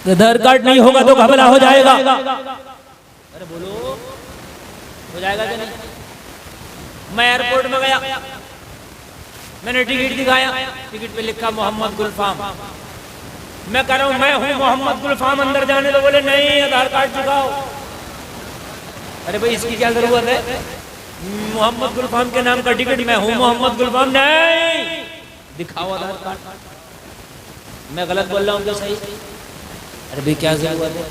आधार card नहीं होगा तो घपला हो जाएगा। अरे बोलो, हो जाएगा कि नहीं? मैं एयरपोर्ट में गया, मैंने टिकट दिखाया, टिकट पे लिखा मोहम्मद गुलफाम। मैं कह रहा हूं मैं हूं मोहम्मद गुलफाम, अंदर जाने तो बोले नहीं आधार कार्ड दिखाओ। अरे भाई इसकी क्या जरूरत है? मोहम्मद गुलफाम के नाम का टिकट, मैं हूं मोहम्मद गुलफाम, नहीं दिखाओ आधार कार्ड। मैं गलत बोल रहा हूं तो सही? अरे भाई क्या जरूरत है?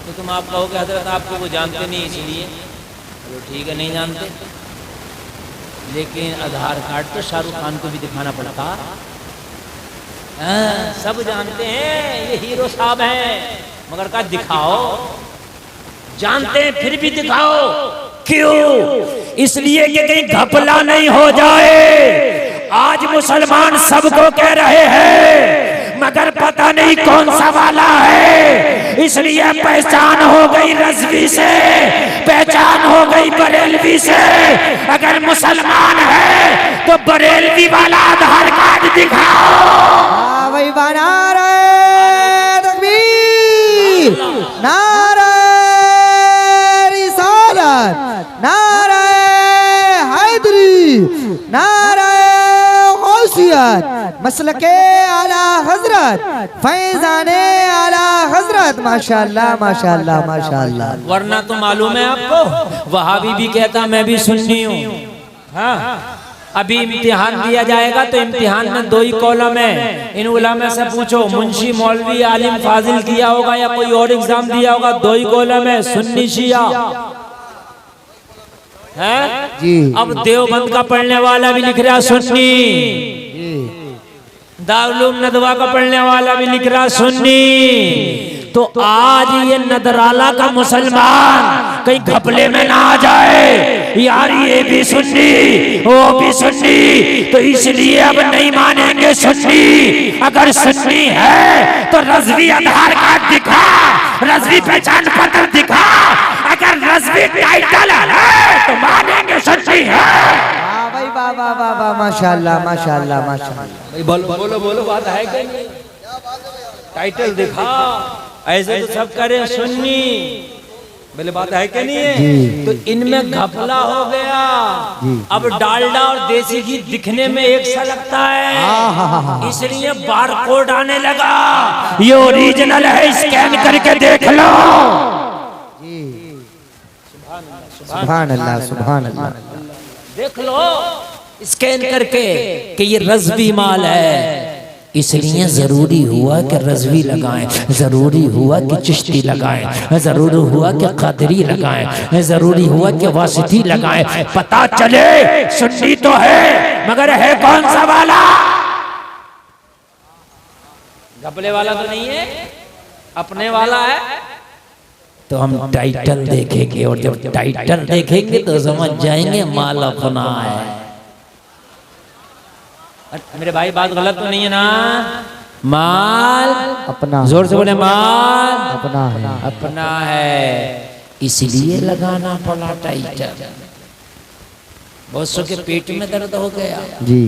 तो तुम आप कहोगे हजरत आपको वो जानते नहीं इसलिए। चलो ठीक है, नहीं जानते, लेकिन आधार कार्ड तो शाहरुख खान को भी दिखाना पड़ता। सब जानते हैं ये हीरो साहब हैं, मगर का दिखाओ। जानते हैं फिर भी दिखाओ, क्यों? इसलिए कि कहीं घपला नहीं हो जाए। आज मुसलमान सबको कह रहे हैं, मगर पता नहीं कौन सा वाला है। इसलिए पहचान हो गई रज़वी से, पहचान हो गई बरेलवी से। अगर मुसलमान है तो बरेलवी वाला आधार कार्ड दिखाओ। भाई बना रहे तकबीर, नारे रिसालत, नारे हैदरी, नारे गौसियत, मसलके आला हजरत, फैजाने आला हजरत। माशाअल्लाह माशाअल्लाह माशाअल्लाह। वरना तो मालूम है आपको, वहाबी भी कहता मैं भी सुन्नी हूँ। हाँ, अभी इम्तिहान दिया जाएगा तो इम्तिहान में 2 ही कॉलम है। इन उलमा से पूछो, मुंशी मौलवी आलिम फाजिल किया होगा या कोई और एग्जाम दिया होगा, 2 ही कॉलम है, सुन्नी शिया है जी। अब देवबंद का पढ़ने वाला भी लिख रहा सुन्नी, दारुल नदवा का पढ़ने वाला भी लिख रहा सुन्नी। तो आज ये नदराला का मुसलमान कहीं घपले में ना आ जाए, यार ये भी सुन्नी वो भी सुन्नी, तो इसलिए अब नहीं मानेंगे सुन्नी। अगर सुन्नी है तो रज़वी आधार कार्ड दिखा, रज़वी पहचान पत्र दिखा। अगर रज़वी टाइटल है तो मानेंगे सुन्नी है। भाई वाह वाह वाह वाह, माशाअल्लाह माशाअल्लाह माशाअल्लाह। भाई बोलो बोलो, बात है कि नहीं? टाइटल दिखा, ऐसे तो सब करे सुन्नी, बोले बात है कि नहीं है? तो इनमें घपला हो गया। अब डालडा और देसी घी दिखने में एक सा लगता है, इसलिए बारकोड आने लगा। ये ओरिजिनल है, स्कैन करके देख लो। सुभान अल्लाह सुभान अल्लाह। देख लो स्कैन करके कि ये रज़वी माल है। इसलिए जरूरी हुआ कि रज़वी लगाएं, जरूरी हुआ कि चिश्ती लगाएं, जरूरी हुआ कि क़ादरी लगाएं, जरूरी हुआ कि वासिती लगाएं। पता चले सुन्नी तो है, मगर है कौन सा वाला? घपले वाला तो नहीं है, अपने वाला है। तो हम टाइटल देखेंगे, और जब टाइटल देखेंगे तो समझ जाएंगे माल अपना है। मेरे भाई बात गलत तो नहीं है ना? माल अपना, जोर से बोले माल अपना है, अपना है, इसलिए लगाना पड़ा टाइटल। बहुत सौ के पेट में दर्द हो गया जी।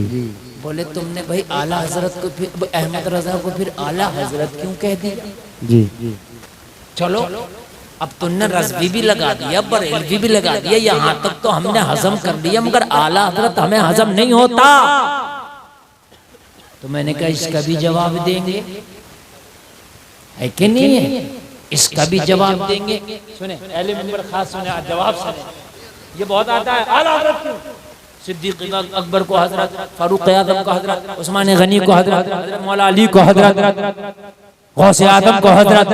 बोले तुमने भाई आला हजरत को फिर अहमद रजा को फिर आला हजरत क्यों कह दिया? जी चलो अब तुमने रज़वी भी लगा दिया, बरेलवी भी लगा दिया, यहाँ तक तो हमने हजम कर लिया, मगर आला हजरत हमें हजम नहीं होता। तो मैंने कहा इसका भी जवाब देंगे, है कि नहीं है? इसका भी जवाब देंगे। सुने अहले मिंबर खास सुने, जवाब सुने, ये बहुत आता है। आला हजरत क्यों? सिद्दीक अकबर को हजरत, फारूक आज़म को हजरत, उस्मान गनी को हजरत, मौला अली को हजरत, गौसे आदम को हजरत,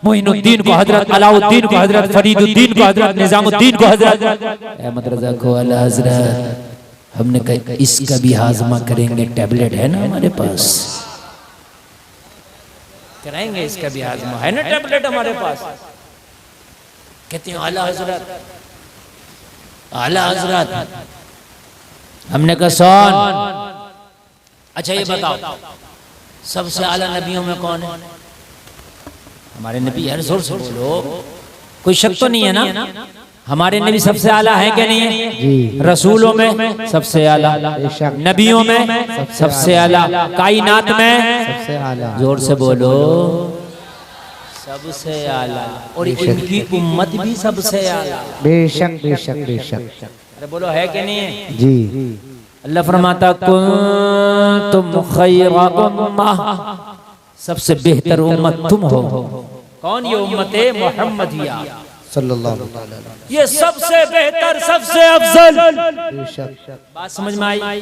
मोइनुद्दीन को हजरत, अलाउद्दीन को हजरत, फरीदुद्दीन को हजरत, निजामुद्दीन को हजरत, अहमद रजा को आला हजरत। हमने कहा इसका भी हाजमा करेंगे, टैबलेट है ना हमारे पास, कराएंगे इसका भी हाजमा, है ना टैबलेट हमारे पास। कहते हैं आला हजरत, आला हजरत। हमने कहा सुन, अच्छा ये बताओ सबसे आला नबियों में कौन है? हमारे नबी, यार जोर से बोलो, कोई शक तो नहीं है ना? हमारे नबी सबसे आला है क्या नहीं है? जी। रसूलों में सबसे आला, नबियों में सबसे आला, कायनात में सबसे आला। जोर से बोलो। सबसे आला, और इनकी उम्मत भी सबसे आला। बेशक बेशक बेशक। अरे बोलो है कि नहीं है? जी। अल्लाह फरमाता कुंतुम खैरा उम्मह, सबसे बेहतर उम्मत तुम हो। कौन ये उम्मत है? मोहम्मदिया सल्लल्लाहु अलैहि वसल्लम, ये सबसे बेहतर, सबसे अफजल। बेशक। बात समझ में आई?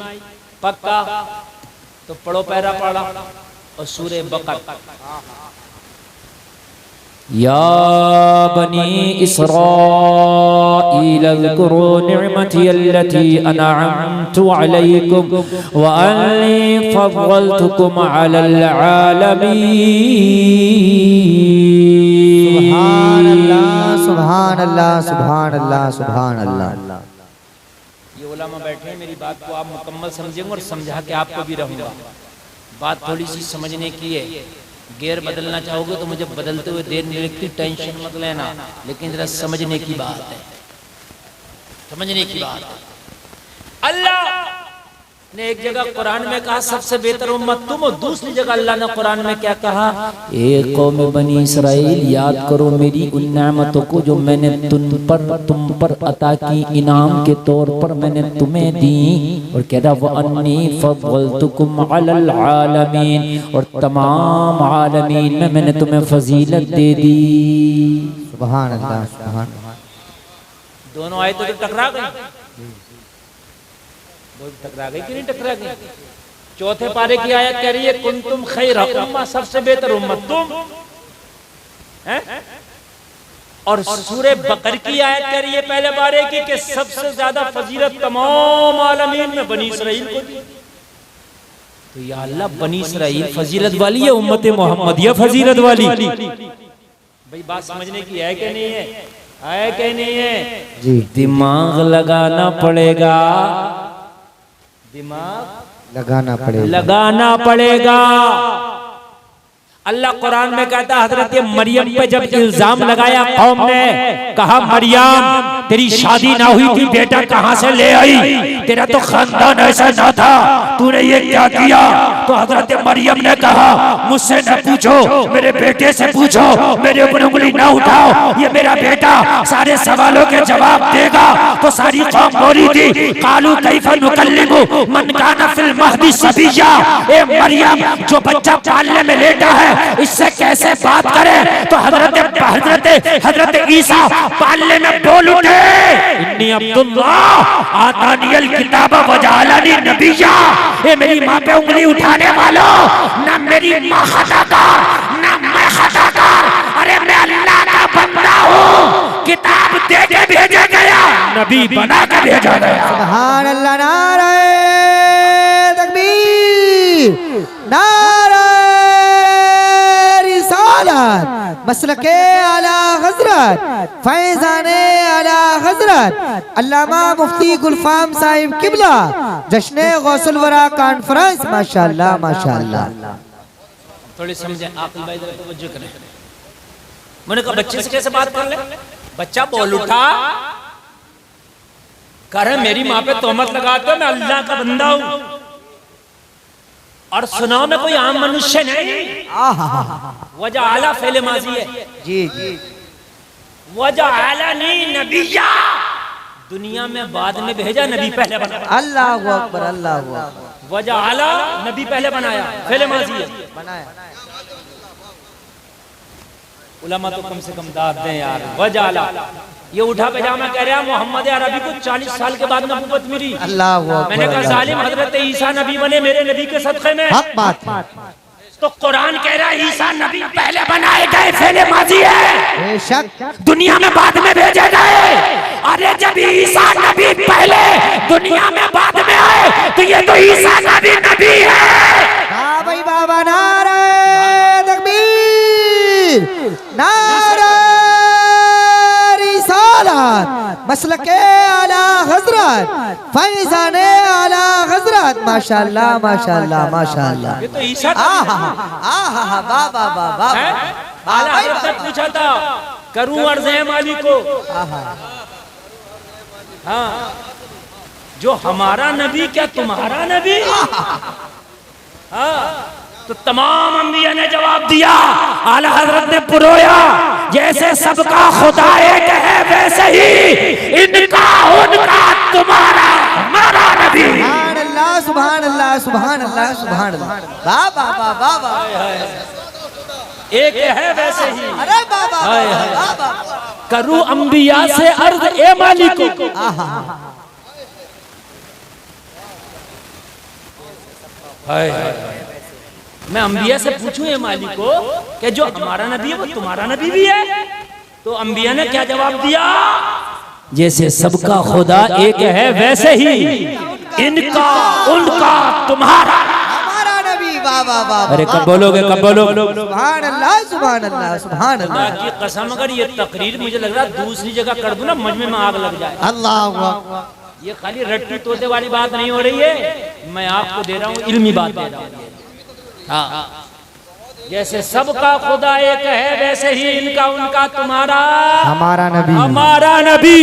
पक्का? तो पढ़ो, पैरा पढ़ा और सूरे बकरा। या बनी इस्राईल अज़्कुरू निअमती अल्लती अनअमतु अलैकुम व अन्नी फज़्ज़लतुकुम अलल आलमीन। सुभान अल्लाह सुभान अल्लाह सुभान अल्लाह सुभान अल्लाह। ये उलमा बैठे हैं, मेरी बात को आप मुकम्मल समझेंगे और समझा के आपको भी रहूंगा। बात थोड़ी सी समझने की है। गेर बदलना चाहोगे तो मुझे बदलते हुए देर नहीं लगती, टेंशन मत लेना, लेकिन जरा समझने की बात है, समझने की बात है। अल्लाह ने एक जगह कुरान में कहा सबसे बेहतर उम्मत तुम हो, दूसरी जगह अल्लाह ने कुरान में क्या कहा? ए कौम बनी इस्राइल, याद करो मेरी उन नेमतों को जो मैंने तुम पर अता की, इनाम के तौर पर मैंने तुम्हें दी। और कह रहा व अन्नी फज़्ज़लतुकुम अलल आलमीन, और तमाम आलमीन में मैंने तुम्हें फजीलत दे दी। सुभान अल्लाह सुभान अल्लाह। दोनों आयतों तो टकरा गई, टकरा गई कि नहीं टकरा गई? चौथे पारे की आयत कह रही है कुंतुम खैरा उम्मा, सबसे बेहतर उम्मत तुम हैं? और सूरे बकर की आयत कह रही है पहले पारे की कि सबसे ज्यादा फजीलत तमाम आलमीन में बनी इस्राइल को दी। तो या अल्लाह, बनी इस्राइल फजीलत वाली है, उम्मत मोहम्मदिया फजीलत वाली। भाई बात समझने की है कि नहीं है? है कि नहीं है? जी। दिमाग लगाना पड़ेगा, दिमाग लगाना पड़ेगा। अल्लाह कुरान में कहता है हजरत मरियम पे जब इल्जाम लगाया कौम ने, कहा मरियम तेरी शादी ना हुई थी, बेटा कहां से ले आई? तेरा तो खानदान ऐसा ना था, तूने ये क्या किया? तो हजरत मरियम ने कहा मुझसे न पूछो, मेरे बेटे से पूछो, मेरे ऊपर उंगली ना उठाओ, ये मेरा बेटा सारे सवालों के जवाब देगा। तो सारी कौम बोली थी कालू कैफा नुकल्लिमु मन काना फिल महदी सबिया, ए मरियम जो बच्चा पालने में लेटा है इससे कैसे बात करें? तो हजरत ईसा पालने में बोल उठे इन्नी अब्दुल्लाह आतानियल किताब वजालनी नबिया, ए मेरी माँ पे उंगली उठाने वालों, ना मेरी माँ खताकार ना मैं खताकार, अरे मैं अल्लाह का बंदा हूँ, किताब दे के भेजा गया, नबी बना के भेजा गया। सुभान अल्लाह। नारे तकबीर, नारे रिसालत, मसलके आला हजरत, फैजाने आला हजरत अल्लामा मुफ्ती गुलफाम साहिब किबला, जश्ने गौसुल वरा कॉन्फ्रेंस। माशाअल्लाह माशाअल्लाह। थोड़ी समझे आकिल भाई, जरा तवज्जो करें। मैंने कहा बच्चे से कैसे बात कर ले? बच्चा बोल उठा, कर मेरी माँ पे तोहमत लगाते हो, मैं अल्लाह का बंदा हूँ। और सुनाओ मैं कोई आम मनुष्य नहीं, वजह आला फेले माजी है। जी जी। वजह आला नहीं नबिया, दुनिया में बाद में भेजा, नबी पहले बनाया। अल्लाह अकबर अल्लाह अकबर। वजह आला, नबी पहले बनाया, फेले माजी है बनाया। उलमा तो कम से कम दाद दें यार। वजह आला ये उठा पैजामा कह रहा मोहम्मद अरबी को 40 साल के बाद नबूवत मिली। अल्लाह अकबर। मैंने कहा जालिम, हजरत ईसा नबी बने मेरे नबी के सदक़े में। हक बात है। तो कुरान कह रहा है ईसा नबी पहले बनाए गए, फेले माजी है, बेशक दुनिया में बाद में भेजे गए। अरे जब ईसा नबी पहले दुनिया में बाद में आए तो ये तो ईसा नबी है। हाँ भाई बाबा, नारे तकबीर, नारे रिसालत, मसलके आला हजरत, फैजाने आला हजरत। माशाअल्लाह माशाअल्लाह माशाअल्लाह। ये तो ईसा बाबा बाबा आला हजरत से पूछा था करूं अर्ज़ मालिक को, हाँ जो हमारा नबी क्या तुम्हारा नबी? हाँ तो तमाम अंबिया ने जवाब दिया, आला हजरत ने पुरोया, जैसे सबका खुदा एक है वैसे ही इनका उनका तुम्हारा हमारा नबी। सुभान अल्लाह सुभान अल्लाह सुभान अल्लाह सुभान अल्लाह। वाह वाह वाह वाह वाह। एक है वैसे ही। अरे वाह वाह वाह वाह। करूं अंबिया से अर्ज ए मालिको, मैं अंबिया से पूछूं ये मालिको कि जो हमारा नबी है वो तुम्हारा नबी भी है? तो अंबिया ने क्या जवाब दिया, जैसे सबका खुदा एक है वैसे ही इनका उनका तुम्हारा हमारा नबी। वाह वाह वाह। अरे कब बोलोगे, कब बोलोगे? सुभान अल्लाह सुभान अल्लाह सुभान खुदा अल्लाह। की कसम, अगर ये तकरीर मुझे लग रहा दूसरी जगह कर दूं ना मजमे में आग लग जाए। अल्लाह अकबर। ये खाली रट्टी तोते वाली बात नहीं हो रही है, मैं आपको दे रहा हूँ इल्मी बात दे रहा हूँ। हाँ, जैसे सबका खुदा एक है वैसे ही इनका उनका तुम्हारा हमारा नबी। हमारा नबी।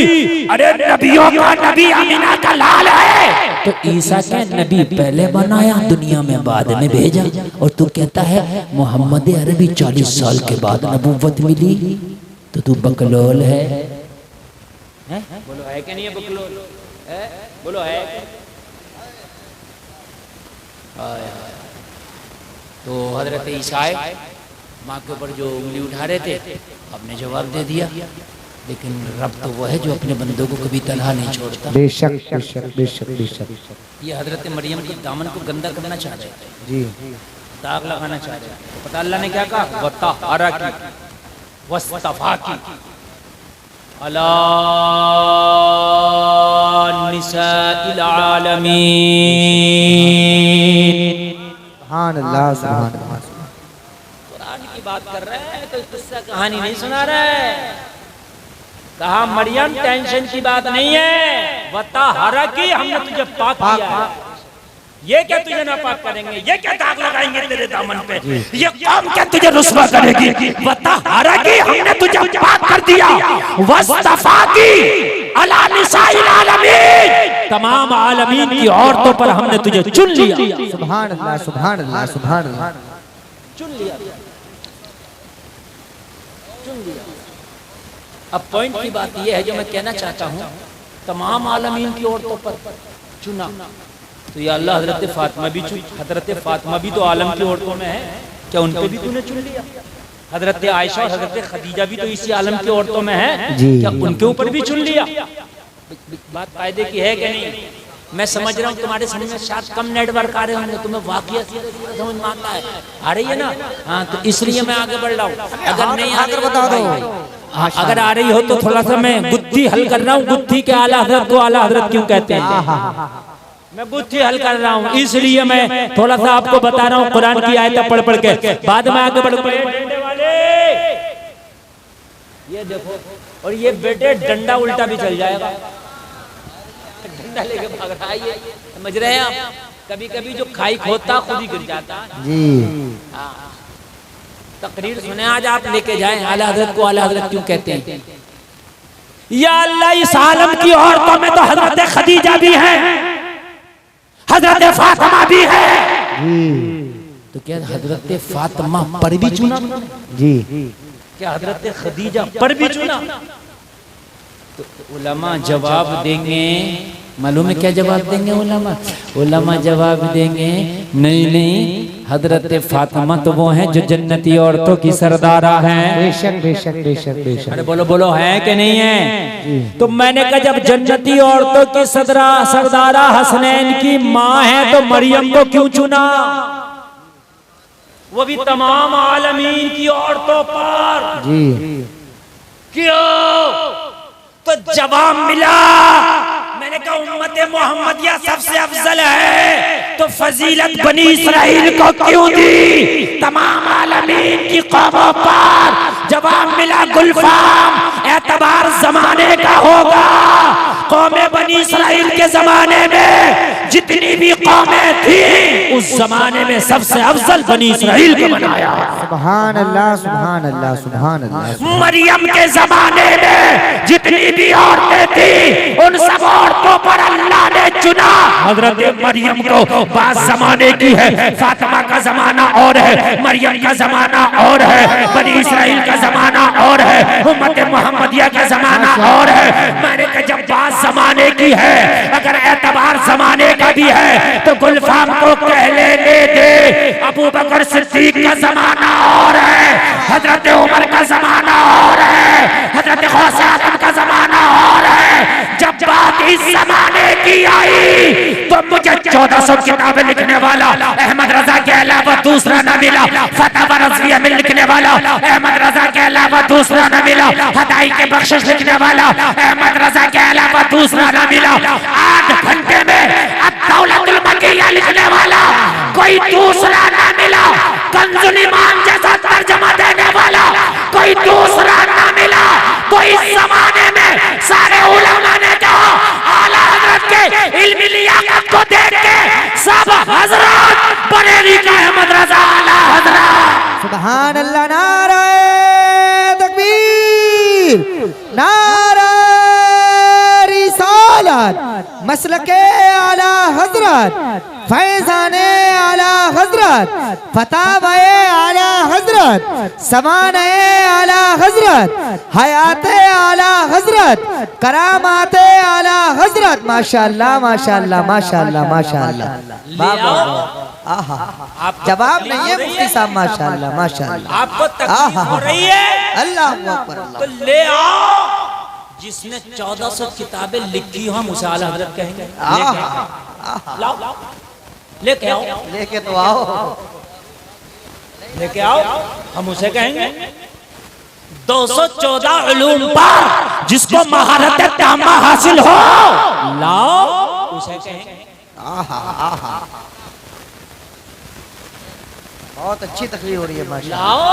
अरे नबियों का नबी अमीना का लाल है, तो ईसा के नबी पहले बनाया, दुनिया में बाद में भेजा, और तू कहता है मोहम्मद अरबी 40 साल के बाद नबूवत मिली, तो तू बकलोल है? बोलो है कि नहीं है बकलोल? बोलो है? तो हजरत ईसा माँ के ऊपर जो उंगली उठा रहे थे, आपने जवाब दे दिया, लेकिन रब तो वो है जो अपने बंदों को कभी तनहा नहीं छोड़ता। बेशक बेशक बेशक बेशक। ये हजरत मरियम के दामन को गंदा करना चाह रहे थे जी, दाग लगाना चाह रहे थे, तो पता अल्लाह ने क्या कहा, वतहरा की वस्तफा की अला निसाइल आलमीन। सुभान अल्लाह सुभान अल्लाह। कुरान की बात कर रहे हैं, कोई किस्सा कहानी नहीं सुना रहे। कहा मरियम टेंशन की बात नहीं है, वतहरा की हमने तुझे पाक किया है। ये क्या तुझे नापाक करेंगे, ये क्या दाग लगाएंगे तेरे दामन पे, ये कौम क्या तुझे रुस्वा करेगी, वतहरा की हमने तुझे पाक कर दिया, वस्तफा की अला निसाइल आलमीन, तमाम आलमीन की औरतों पर हमने तुझे चुन लिया। सुभान अल्लाह सुभान अल्लाह सुभान अल्लाह। चुन लिया, चुन लिया। अब पॉइंट की बात यह है जो मैं कहना चाहता हूँ, तमाम आलमीन की औरतों पर चुना, तो या अल्लाह हजरत फातिमा भी चुन, हजरत फातिमा भी तो आलम की औरतों में है, क्या उन पे भी तूने चुन लिया? हजरत आयशा और हजरत खदीजा भी तो इसी आलम की औरतों में है, क्या उनके ऊपर भी चुन लिया? बात फायदे की है कि नहीं? मैं समझ रहा हूँ तुम्हारे समझ में शायद कम नेटवर्क आ रहे होंगे, तुम्हें वाकई समझ में आता है, आ रही है ना? हाँ, तो इसलिए मैं आगे बढ़ रहा हूँ। अगर नहीं आ रही बता दो, अगर आ रही हो तो थोड़ा सा मैं गुत्थी हल कर रहा हूँ। गुत्थी के आला हजरत को आला हजरत क्यों कहते हैं, मैं गुत्थी हल कर रहा हूँ, इसलिए मैं थोड़ा सा आपको बता रहा हूँ कुरान की आयतें पढ़ पढ़ के, बाद में आगे बढ़ वाले ये देखो, और ये बेटे डंडा उल्टा भी चल जाएगा, डंडा लेके भाग रहा है, ये समझ रहे हैं आप? कभी कभी जो खाई खोता खुद ही गिर जाता जी। तकरीर सुने आज आप लेके जाएं, आला हजरत को आला हजरत क्यों कहते हैं? या अल्लाह, इस आलम की औरतों में तो हजरत खदीजा भी है, हजरत फातिमा भी है, तो क्या हजरत फातिमा पर भी चुना जी? क्या हजरत खदीजा पर भी चुना? तो उलमा जवाब देंगे, मालूम है क्या जवाब देंगे उलमा? उलमा जवाब देंगे नहीं नहीं, हजरत फातिमा तो वो हैं जो जन्नती औरतों की सरदारा हैं। बेशक बेशक बेशक बेशक। अरे बोलो बोलो है कि नहीं है? तो मैंने कहा जब जन्नती औरतों की सरदारा हसनैन की माँ है, तो मरियम को क्यों चुना? वो भी तमाम आलमीन की औरतों पर जी। क्यों? तो जवाब मिला, मैंने कहा उम्मत मोहम्मदिया सबसे अफजल है, तो फजीलत बनी इसराइल को क्यों दी? तमाम आलमीन की कौमों पर जवाब मिला, गुलफाम एतबार जमाने का होगा, कौमे बनी इसराइल के जमाने में जितनी भी कौमें थी उस जमाने में सबसे अफजल बनी इसराइल को बनाया। सुभान अल्लाह सुभान अल्लाह सुभान अल्लाह। मरियम के जमाने में जितनी भी औरतें थी उन सब औरतों पर अल्लाह ने चुना। हजरत मरियम को बात जमाने की है, फातिमा का जमाना और है, मरियम का जमाना और है, बनी इसराइल का जमाना और है, उम्मत मोहम्मदिया का जमाना और है। मैंने कहा जब बात जमाने की है, अगर एतबार जमाने का भी है तो गुलफाम को कह लेने दे। अबू बकर सिद्दीक का जमाना और है, हजरत उमर का जमाना और है, हजरत गौसे आज़म का जमाना और है। जब बात इस जमाने की आई तो मुझे 1400 किताबें लिखने वाला अहमद रजा के अलावा दूसरा न मिला। फतवा रज़विया में लिखने वाला अहमद रजा के अलावा दूसरा न मिला। हदाई के बख्शिश लिखने वाला अहमद रजा के अलावा दूसरा न मिला। 8 घंटे में अद-दौलतुल मकिया लिखने वाला कोई दूसरा न मिला। कंजुल ईमान जैसा तर्जुमा देने वाला कोई दूसरा न मिला। तो इस जमाने में सारे उलमा ने कहा आला हजरत के इल्मी लियाकत को देख के सब हजरत बरेली का अहमद रजा आला हजरत। सुभान अल्लाह। नारे तकबीर, नारे रिसालत, मसलके आला हजरत, फैज़ाने आला हजरत, फतावाए आला हजरत, समाने आला हजरत, हयाते आला हजरत, करामाते आला हजरत। माशाअल्लाह माशाअल्लाह माशाअल्लाह माशाअल्लाह। आहा, जवाब नहीं है मुफ्ती साहब। माशाअल्लाह माशाअल्लाह। आपको तकलीफ हो रही है, अल्लाह अकबर, तो ले आओ जिसने 1400 किताबें लिखी हो, मुझे आला हजरत कहेंगे। लाओ, लेके आओ, लेके तो आओ, लेके आओ, हम उसे कहेंगे। 214 उलूम पर जिसको महारत तामा हासिल हो, लाओ, उसे कहेंगे। बहुत अच्छी तकरीर हो रही है माशाअल्लाह। लाओ,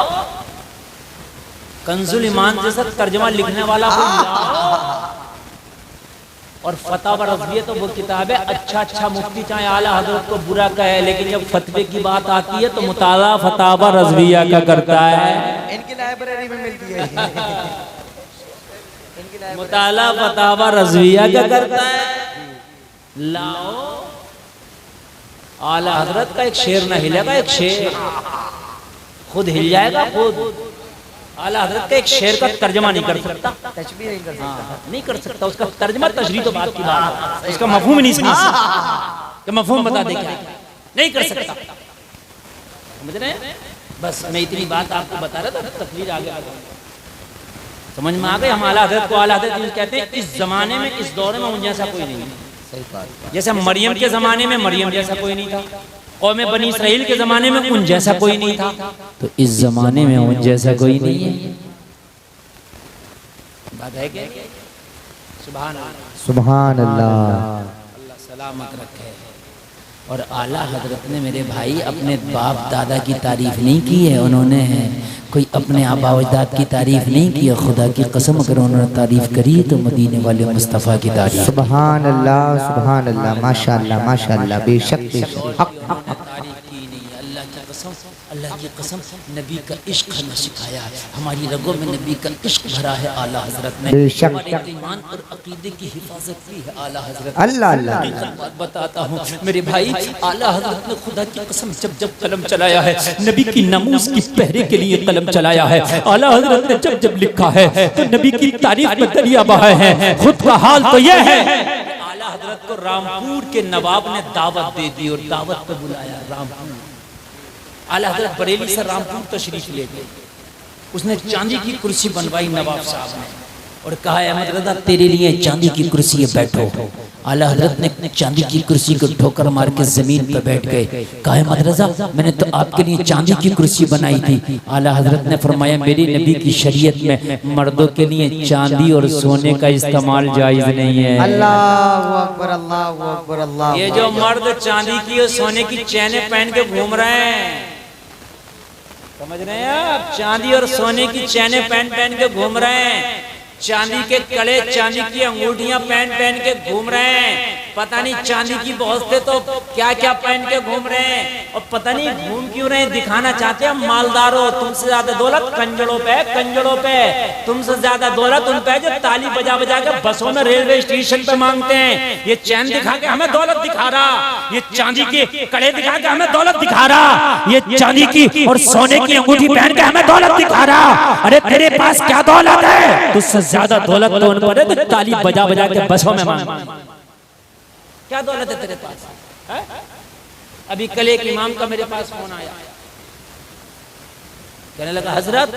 कंजुल ईमान जैसा तर्जुमा लिखने वाला को लाओ। और फतवा रज़विया तो वो किताब है, अच्छा मुफ्ती चाहे आला हजरत को बुरा कहे, लेकिन जब फतवे की बात आती है तो मुताला फतवा रज़विया का करता है। इनकी लाइब्रेरी में मिलती है। मुताला फतवा रज़विया का करता है। लाओ, आला हजरत का एक शेर न हिलेगा, एक शेर खुद हिल जाएगा खुद। आला हजरत का एक शेर का तर्जमा नहीं कर सकता, तशबीह नहीं कर सकता, नहीं कर सकता। उसका तर्जमा तशरीह तो बात की बात है, उसका मफहूम ही नहीं समझ सकता कि मफहूम बता दे क्या, नहीं कर सकता। समझ रहे हैं? बस मैं इतनी बात आपको बता रहा था, तकरीर आगे समझ में आ गई। हम आला हजरत को आला हजरत कहते हैं। इस जमाने में, इस दौर में उन जैसा कोई नहीं है। सही बात। जैसे मरियम के जमाने में मरियम जैसा कोई नहीं था, कौमे बनी इसराइल के जमाने में उन जैसा कोई नहीं था, तो इस जमाने में उन जैसा कोई नहीं है। बात है क्या? सुभान अल्लाह, सुभान अल्लाह। अल्लाह सलामत रखे। और आला हजरत ने मेरे भाई अपने बाप दादा की तारीफ नहीं की है, उन्होंने कोई अपने आबा अजदाद की तारीफ नहीं की है। खुदा की कसम अगर उन्होंने तारीफ करी तो मदीने वाले मुस्तफ़ा की तारीफ। सुभान अल्लाह माशाअल्लाह माशाअल्लाह। बेशक बेशक तारीफ की नहीं है। अल्लाह की कसम नबी का इश्क हमें सिखाया है, हमारी रगों में नबी का इश्क भरा है आला हजरत ने। बेशक हमारे ईमान और अकीदे की हिफाजत की है आला हजरत। अल्लाह अल्लाह। बात बताता हूँ मेरे भाई, आला हजरत ने खुदा की कसम जब जब कलम चलाया है, नबी की नमूज की पहरे के लिए कलम चलाया है। आला हजरत ने जब जब लिखा है तो नबी की तारीफ में दरिया बहाए हैं। खुद का हाल तो यह है, आला हजरत को रामपुर के नवाब ने दावत दे दी और दावत पे बुलाया रामपुर। आला हजरत बरेली से रामपुर तशरीफ ले गए। उसने चांदी की कुर्सी बनवाई नवाब साहब ने और कहा अहमद रजा तेरे लिए चांदी की कुर्सी है, बैठो। आला हजरत ने चांदी की कुर्सी को ठोकर मार के जमीन पर बैठ गए। कहा अहमद रजा मैंने तो आपके लिए चांदी की कुर्सी बनाई थी। आला हजरत ने फरमाया मेरी नबी की शरीयत में मर्दों के लिए चांदी और सोने का इस्तेमाल जायज नहीं है। अल्लाहु अकबर अल्लाहु अकबर अल्लाह। ये जो मर्द चांदी की और सोने की चैनें पहन के घूम रहे हैं, समझ रहे हैं आप? चांदी और सोने की चैनें पहन पहन के घूम रहे हैं, चांदी के कड़े, चांदी की अंगूठियां पहन पहन के घूम रहे हैं। पता नहीं चांदी की बहुत से तो क्या क्या पहन के घूम रहे हैं, और पता नहीं घूम क्यों रहे हैं। दिखाना चाहते हैं मालदार हो, तुमसे ज्यादा दौलत कंजड़ों पे, कंजड़ों पे। तुमसे ज्यादा दौलत उन पे जो ताली बजा बजा के बसों में रेलवे स्टेशन पे मांगते हैं। ये चैन दिखा के हमें दौलत दिखा रहा, ये चांदी के कड़े दिखा के हमें दौलत दिखा रहा, ये चांदी की और सोने की अंगूठी पहन के हमें दौलत दिखा रहा। अरे तेरे पास क्या दौलत है? तुझसे ज्यादा दौलत तो उन पर है तो ताली बजा बजा के बसों में मांग। क्या दौलत है तेरे पास है? अभी कल एक इमाम का मेरे पास फोन आया, कहने लगा हजरत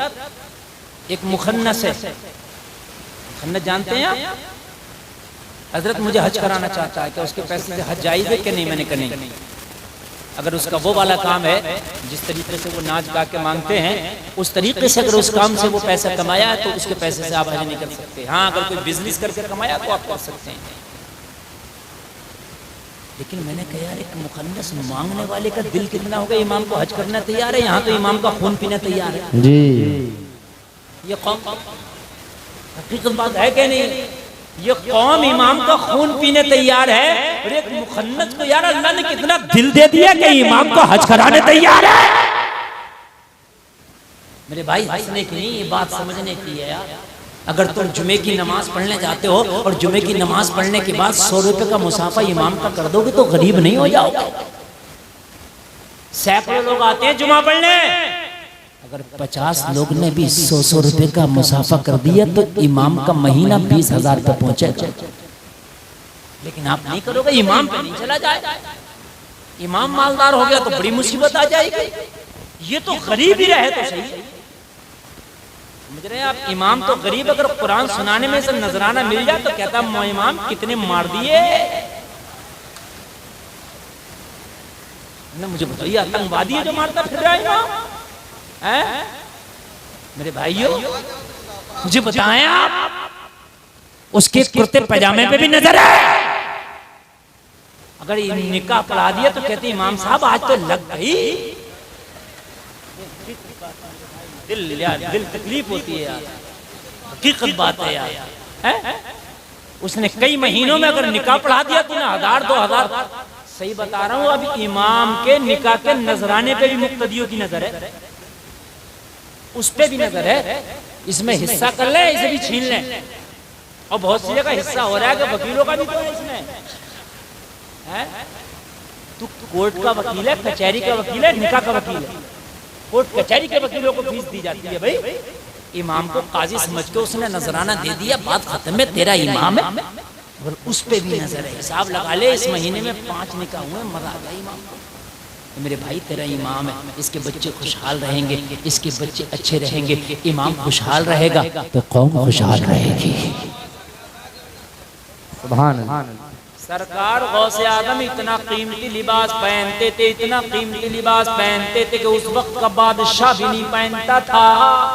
एक मुखन्नस है, मुखन्नस जानते हैं आप? हजरत मुझे हज कराना चाहता है, क्या उसके पैसे से हज जायज है कि नहीं? मैंने कहा नहीं। अगर उसका वो वाला काम है जिस तरीके से वो नाच गा के मांगते हैं, उस तरीके से अगर उस काम से वो पैसा कमाया है तो उसके पैसे से आप हज नहीं कर सकते। हाँ, अगर कोई बिजनेस करके कमाया तो आप कर सकते हैं। लेकिन मैंने कहा यार एक मुखन्नस मांगने वाले का दिल कितना होगा, इमाम को हज करना तैयार है, यहाँ तो इमाम का खून पीना तैयार है जी। ये कौम हकीकत बात है कि नहीं? ये कौम इमाम का खून पीने तैयार है, और एक मुखन्नस को यार अल्लाह ने कितना दिल दे दिया कि इमाम को हज कराने तैयार है। मेरे भाई हंसने की नहीं, ये बात समझने की है यार। अगर तुम जुमे की नमाज पढ़ने जाते हो और जुमे की नमाज पढ़ने के बाद 100 रुपए का मुसाफा इमाम का कर दोगे तो गरीब नहीं हो जाओगे। सैकड़ों लोग आते हैं जुमा पढ़ने, अगर 50 लोग ने भी 100 रुपए का मुसाफा कर दिया तो इमाम का महीना 20,000 पे पहुंचेगा। लेकिन आप नहीं करोगे, इमाम पे नहीं चला जाए। इमाम मालदार हो गया तो बड़ी मुसीबत आ जाएगी। ये तो गरीब ही रहे तो सही, समझ रहे हैं आप? इमाम तो गरीब, अगर कुरान सुनाने में से नजराना मिल जाए तो कहता इमाम कितने मार दिए। मुझे बताइए आतंकवादी है जो मारता फिर रहा है इमाम? मेरे भाइयों मुझे बताएं आप, उसके कुर्ते पैजामे पे भी नजर है। अगर निकाह पढ़ा दिया तो कहते इमाम साहब आज तो लग गई। दिल यार, दिल तकलीफ होती है यार, हकीकत बात है यार। है? उसने कई महीनों में अगर निकाह पढ़ा दिया तूने 1000 2000, सही बता रहा हूँ। अभी इमाम के निकाह के नजराने पे भी मुक्तदियों की नजर है, उस पे भी नजर है। इसमें हिस्सा कर ले, इसे भी छीन ले। और बहुत सी जगह हिस्सा हो रहा है कि वकीलों का भी तो है इसमें। है? तू कोर्ट का वकील है, कचहरी का वकील है, निकाह का वकील है। कोर्ट कचहरी के वकीलों को फीस दी जाती है भाई। इमाम को काजी समझ के उसने नजराना दे दिया, बात खत्म है, तेरा इमाम है। और उस पे भी नजर है। हिसाब लगा ले, इस महीने में 5 निकाह हुए, मजा आ गया इमाम को। मेरे भाई तेरा इमाम है, इसके बच्चे खुशहाल रहेंगे, इसके बच्चे अच्छे रहेंगे, इमाम खुशहाल रहेगा तो कौम खुशहाल रहेगी। सुभान अल्लाह। सरकार गौसे आजम इतना कीमती लिबास पहनते थे, इतना कीमती लिबास पहनते थे कि उस वक्त का बादशाह भी नहीं पहनता था।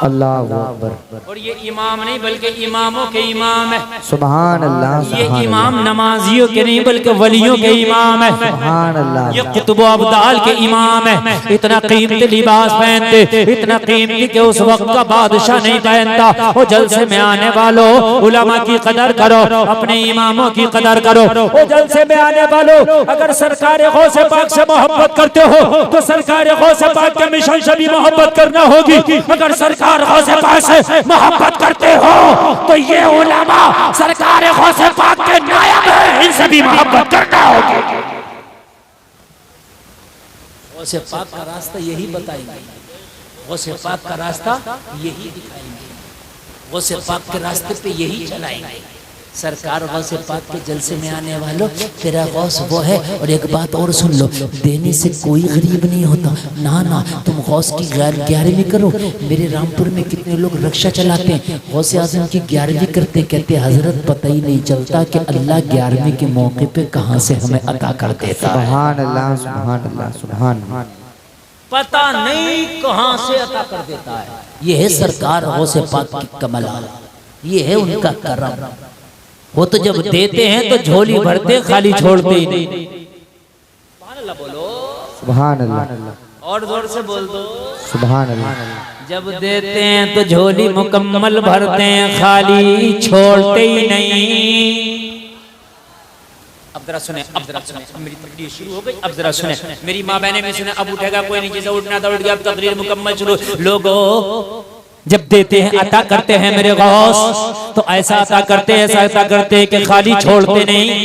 अल्लाह अकबर। और ये इमाम नहीं बल्कि इमामों के इमाम है। सुभान अल्लाह। ये इमाम नमाजियों के नहीं बल्कि वलियों के इमाम है। सुभान अल्लाह। ये कुतुब अब्दाल के इमाम है। इतना कीमती लिबास पहनते, इतना कीमती कि उस वक्त का बादशाह नहीं पहनता। वो जलसे में आने वालों, उलमा की कदर करो, अपने इमामों की कदर करो। जलसे में आने वालों, अगर सरकार गौसे पाक से मोहब्बत करते हो तो सरकार गौसे पाक के मिशन से भी मोहब्बत करना होगी। अगर सरकार गौसे पाक से मोहब्बत करते हो तो ये उलमा सरकार गौसे पाक के नायब हैं, इनसे भी मोहब्बत करना होगी। गौसे पाक का रास्ता यही बताएंगे, गौसे पाक का रास्ता यही दिखाएंगे, गौसे पाक के रास्ते पे यही चलाएंगे। सरकार गौसे पाक के जलसे में आने वालों, तेरा गौस वो है। और एक बात और सुन लो, देने से कोई गरीब नहीं होता। ना ना, तुम गौस की 11वीं करो। मेरे रामपुर में कितने लोग रक्षा चलाते हैं, गौसे आजम की 11वीं करते, कहते हजरत पता ही नहीं चलता कि अल्लाह 11वीं के मौके पे कहाँ से हमें अता कर देता है। सुभान अल्लाह, सुभान अल्लाह, सुभान। पता नहीं कहाँ से अता कर देता है। ये है सरकार गौसे पाक की कमाल, ये है उनका करम। वो तो जब देते हैं तो झोली भरते, खाली छोड़ते ही नहीं। सुभान अल्लाह बोलो, सुभान अल्लाह। और जोर से बोल दो सुभान अल्लाह। जब देते हैं तो झोली मुकम्मल भरते हैं, खाली छोड़ते ही नहीं। अब जरा सुने, अब जरा सुने, मेरी तकरीर शुरू हो गई, अब जरा सुने, मेरी माँ बहने भी सुने। अब उठेगा कोई नहीं, जैसे उठना था उठ गया, अब तकरीर मुकम्मल शुरू। लोगों जब देते हैं अता करते हैं मेरे गौस, तो ऐसा अता करते हैं, ऐसा अता करते हैं कि खाली छोड़ते नहीं।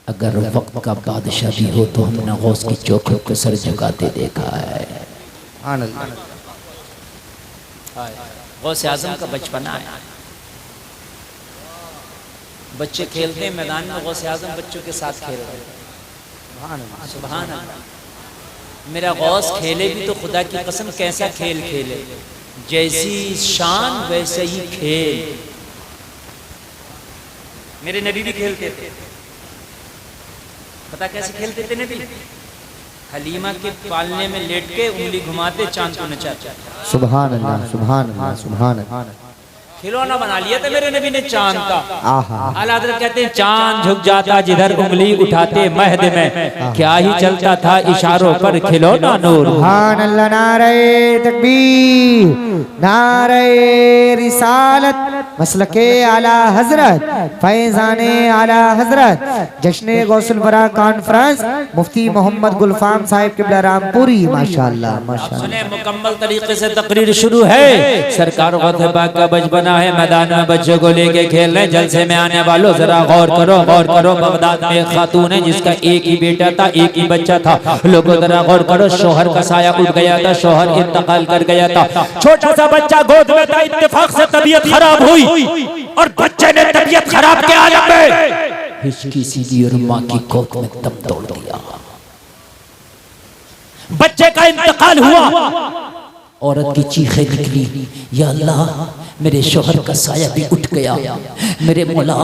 अगर वक्त का बादशाह भी हो तो हमने गौस की चौखट पे सर झुकाते देखा है। गौस आज़म का बचपना है, बच्चे खेलते हैं मैदान में, गौस आज़म बच्चों के साथ खेल रहे हैं। सुभान अल्लाह। मेरा गौस खेले भी तो खुदा की कसम कैसा खेल खेले, जैसी शान वैसे ही खेल। मेरे नबी भी खेलते थे, पता कैसे खेलते थे नबी? हलीमा के पालने में लेट के उंगली घुमाते, चांद को नचाते। सुभान अल्लाह, सुभान अल्लाह, सुभान अल्लाह। खिलौना बना लिया था मेरे नबी ने चांद का। आहा। आला हज़रत कहते हैं चांद झुक जाता जिधर उंगली उठाते, महद में क्या ही चलता था इशारों पर खिलौना नूर। सुभान अल्लाह। नारे तकबीर, नारे रिसालत, मसलके आला हजरत, फैजाने आला हजरत, जश्न गौसुल वरा कॉन्फ्रेंस, मुफ्ती मोहम्मद गुलफाम साहिब किबला रामपुरी। माशाअल्लाह, माशाअल्लाह। सुने, मुकम्मल तरीके से तकरीर शुरू है। सरकार गौथबा का बचपना है, मैदान में बच्चों को लेके खेल रहे। जलसे में आने वालों जरा गौर करो, गौर करो। बगदाद में एक खातून है जिसका एक ही बेटा था, एक ही बच्चा था। लोगों जरा गौर करो, शोहर का साया उठ गया था, शोहर इंतकाल कर गया था, छोटा सा बच्चा गोद में था। इत्तेफाक से तबीयत खराब हुई और बच्चे ने तबीयत खराब के आलम में हिचकी सीधी और माँ की गोद में दम तोड़ दिया। बच्चे का इंतकाल हुआ, औरत की चीखें निकली, या अल्लाह मेरे शोहर का साया भी उठ गया, मेरे मौला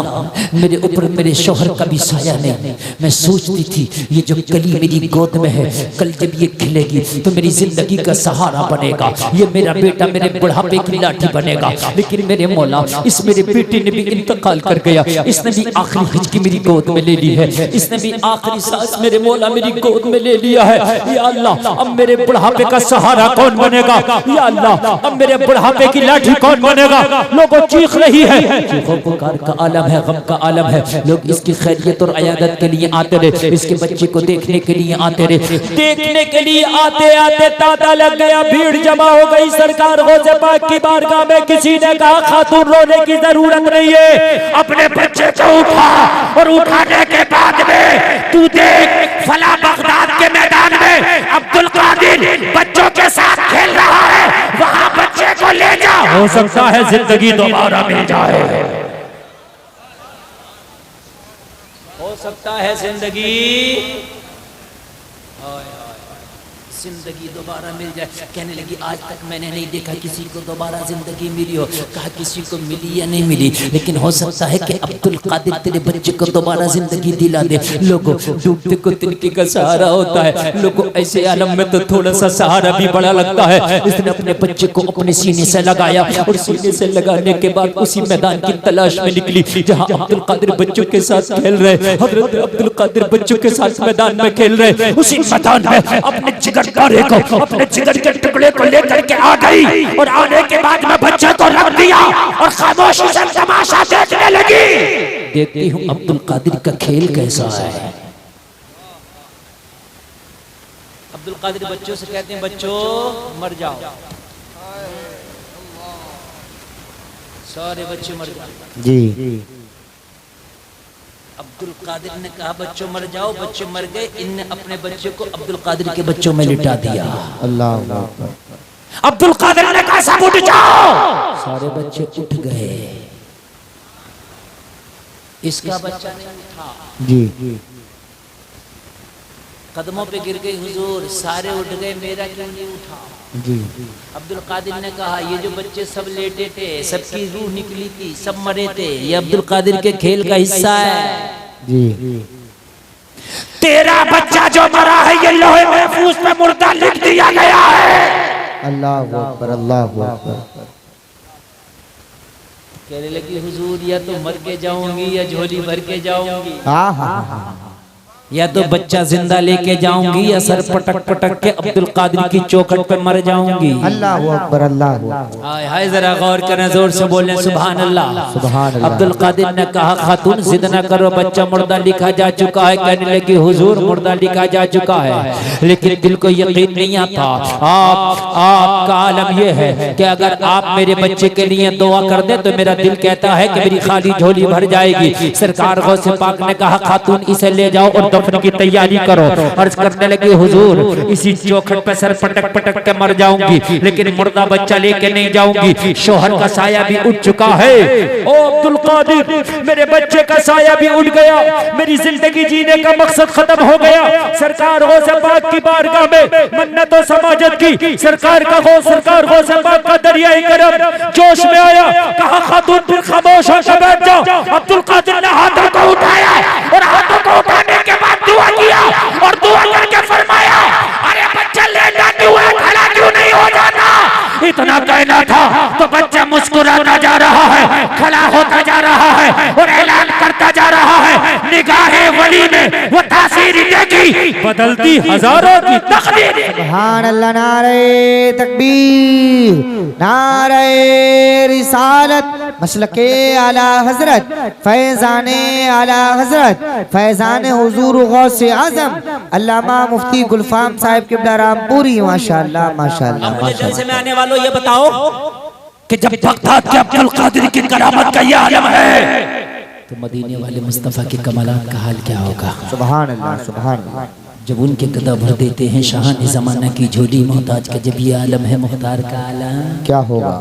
मेरे ऊपर मेरे शोहर का भी साया नहीं। मैं सोचती थी ये जो कली मेरी गोद में है, कल जब ये खिलेगी तो मेरी जिंदगी का सहारा बनेगा, ये मेरा बेटा मेरे बुढ़ापे की लाठी बनेगा। लेकिन मेरे मौला इस मेरे बेटे ने भी इंतकाल कर गया, इसने भी आखिरी हिचकी मेरी गोद में ले ली है, इसने भी आखिरी सांस मेरे मौला मेरी गोद में ले लिया है। या अल्लाह अब मेरे बुढ़ापे का सहारा कौन बनेगा? या अल्लाह अब मेरे बुढ़ापे की लाठी कौन बनेगा? लोगों चीख रही है, चीखों पुकार का आलम है, गम का आलम है। लोग इसकी खैरियत और अयादत के लिए आते रहे, इसके बच्चे को देखने के लिए आते रहे। देखने के लिए आते आते तांता लग गया, भीड़ जमा हो गई। सरकार गौसे पाक की बारगाह में किसी ने कहा खातून रोने की जरूरत नहीं है, अपने बच्चे को उठा और उठाने के बाद में तू देख फला बगदाद के मैदान में अब्दुल कादिर बच्चों के साथ खेल रहा है, वहां बच्चे को ले जा, हो सकता है जिंदगी दोबारा मिल जाए, हो सकता है जिंदगी दोबारा मिल जाए। कहने लगी आज तक मैंने नहीं देखा किसी को दोबारा जिंदगी मिली हो। कहा किसी को मिली या नहीं मिली, लेकिन हो सकता है कि अब्दुल कादिर तेरे बच्चे को दोबारा जिंदगी दिला दे। लोगों डूबते को तिनके का सहारा होता है, लोगों ऐसे आलम में तो थोड़ा सा सहारा भी बड़ा लगता है। इसने अपने बच्चे को अपने सीने से लगाया और सीने से लगाने के बाद उसी मैदान की तलाश में निकली जहाँ अब्दुल कादिर बच्चों के साथ खेल रहे। हजरत अब्दुल कादिर बच्चों के साथ मैदान में खेल रहे। उसी मैदान में अपने जिगर को, अपने जिगर के टुकड़े को लेकर के आ गई और आने के बाद में बच्चे को रख दिया और खामोशी से तमाशा देखने लगी। देखती हूँ अब्दुल कादिर का खेल कैसा है। अब्दुल कादिर बच्चों से कहते हैं बच्चों मर जाओ, सारे बच्चे मर जाओ। जी अब्दुल कादिर ने कहा बच्चों मर जाओ, बच्चे मर गए। इनने अपने बच्चे को अब्दुल कादिर के बच्चों में लिटा दिया। अल्लाह। अब्दुल कादिर ने कहा सब उठ जाओ, सारे बच्चे उठ गए, इसका बच्चा नहीं उठा। जी कदमों पे गिर गई हुजूर, सारे उठ गए, मेरा क्यों नहीं उठा? जी अब्दुल कादिर ने कहा ये जो बच्चे सब लेटे थे, सबकी रूह निकली थी, सब मरे थे, ये अब्दुल कादिर के खेल का हिस्सा है। जी तेरा बच्चा जो मरा है ये लोहे महफूज पे मुर्दा लिख दिया गया है। अल्लाह अकबर, अल्लाह अकबर। कहने लगी हुजूर या तो मर के जाऊंगी या झोली भर के जाऊंगी। या तो बच्चा जिंदा लेके जाऊंगी या सर पटक पटक के अब्दुल कादिर की चौखट पे मर जाऊंगी। अल्लाह अकबर, अल्लाह हाय हाय, जरा गौर करें, जोर से बोलें सुभान अल्लाह। सुभान अल्लाह। अब्दुल कादिर ने कहा खातून जिद न करो, बच्चा मुर्दा लिखा जा चुका है। कहने लगी हुजूर मुर्दा लिखा जा चुका है, लेकिन दिल को यकीन नहीं आता। आपका आलम यह है कि अगर आप मेरे बच्चे के लिए दुआ कर दे तो मेरा दिल कहता है कि मेरी खाली झोली भर जाएगी। सरकार गौसे पाक ने कहा खातून इसे ले जाओ और दफन की तैयारी करो। अर्ज करने लगी हुजूर इसी चौखट पे सर पटक पटक के मर जाऊंगी, लेकिन मुर्दा बच्चा लेके नहीं जाऊंगी। शोहर का साया भी उठ चुका है। ओ अब्दुल कादिर, मेरे बच्चे का साया भी उठ गया, मेरी जिंदगी जीने का मकसद खत्म हो गया। सरकार गौसे पाक की बारगाह में मन्नतों समाजत की। सरकार गौसे पाक का दरियाई करम जोश में आया। कहा खातून फिर खामोश होकर बैठ जाओ। अब्दुल कादिर ने हाथों को उठाया और हाथों को उठाने के बाद दुआ किया और दुआ करके फरमाया अरे बच्चा लेटा क्यों है, खड़ा क्यों नहीं हो जाता। इतना कहना था तो बच्चा मुस्कुराता जा रहा है, खड़ा होता जा रहा है और ऐलान करता जा रहा है निगाहे वली में वो तासीर देगी बदलती हजारों की तकदीर। सुभान अल्लाह। नारे तकबीर, नारे रिसालत, मसलके आला हजरत, फैजाने आला हजरत, फैजान हुजूर गौसे आजम अल्लामा मुफ्ती गुलफाम साहिब किबला रामपुरी। माशाअल्लाह माशाअल्लाह। मुझे जलसे में आने वालों ये बताओ कि जब बगदाद के अब्दुल कादिर की करामत का ये आलम है तो मदीने वाले मुस्तफा के कमालात का हाल क्या होगा। सुभान अल्लाह, सुभान अल्लाह। जब उनके कदम भर देते हैं शाहान जमाना की झोली मोहताज का, जब ये आलम है मुख्तार का आलम क्या होगा।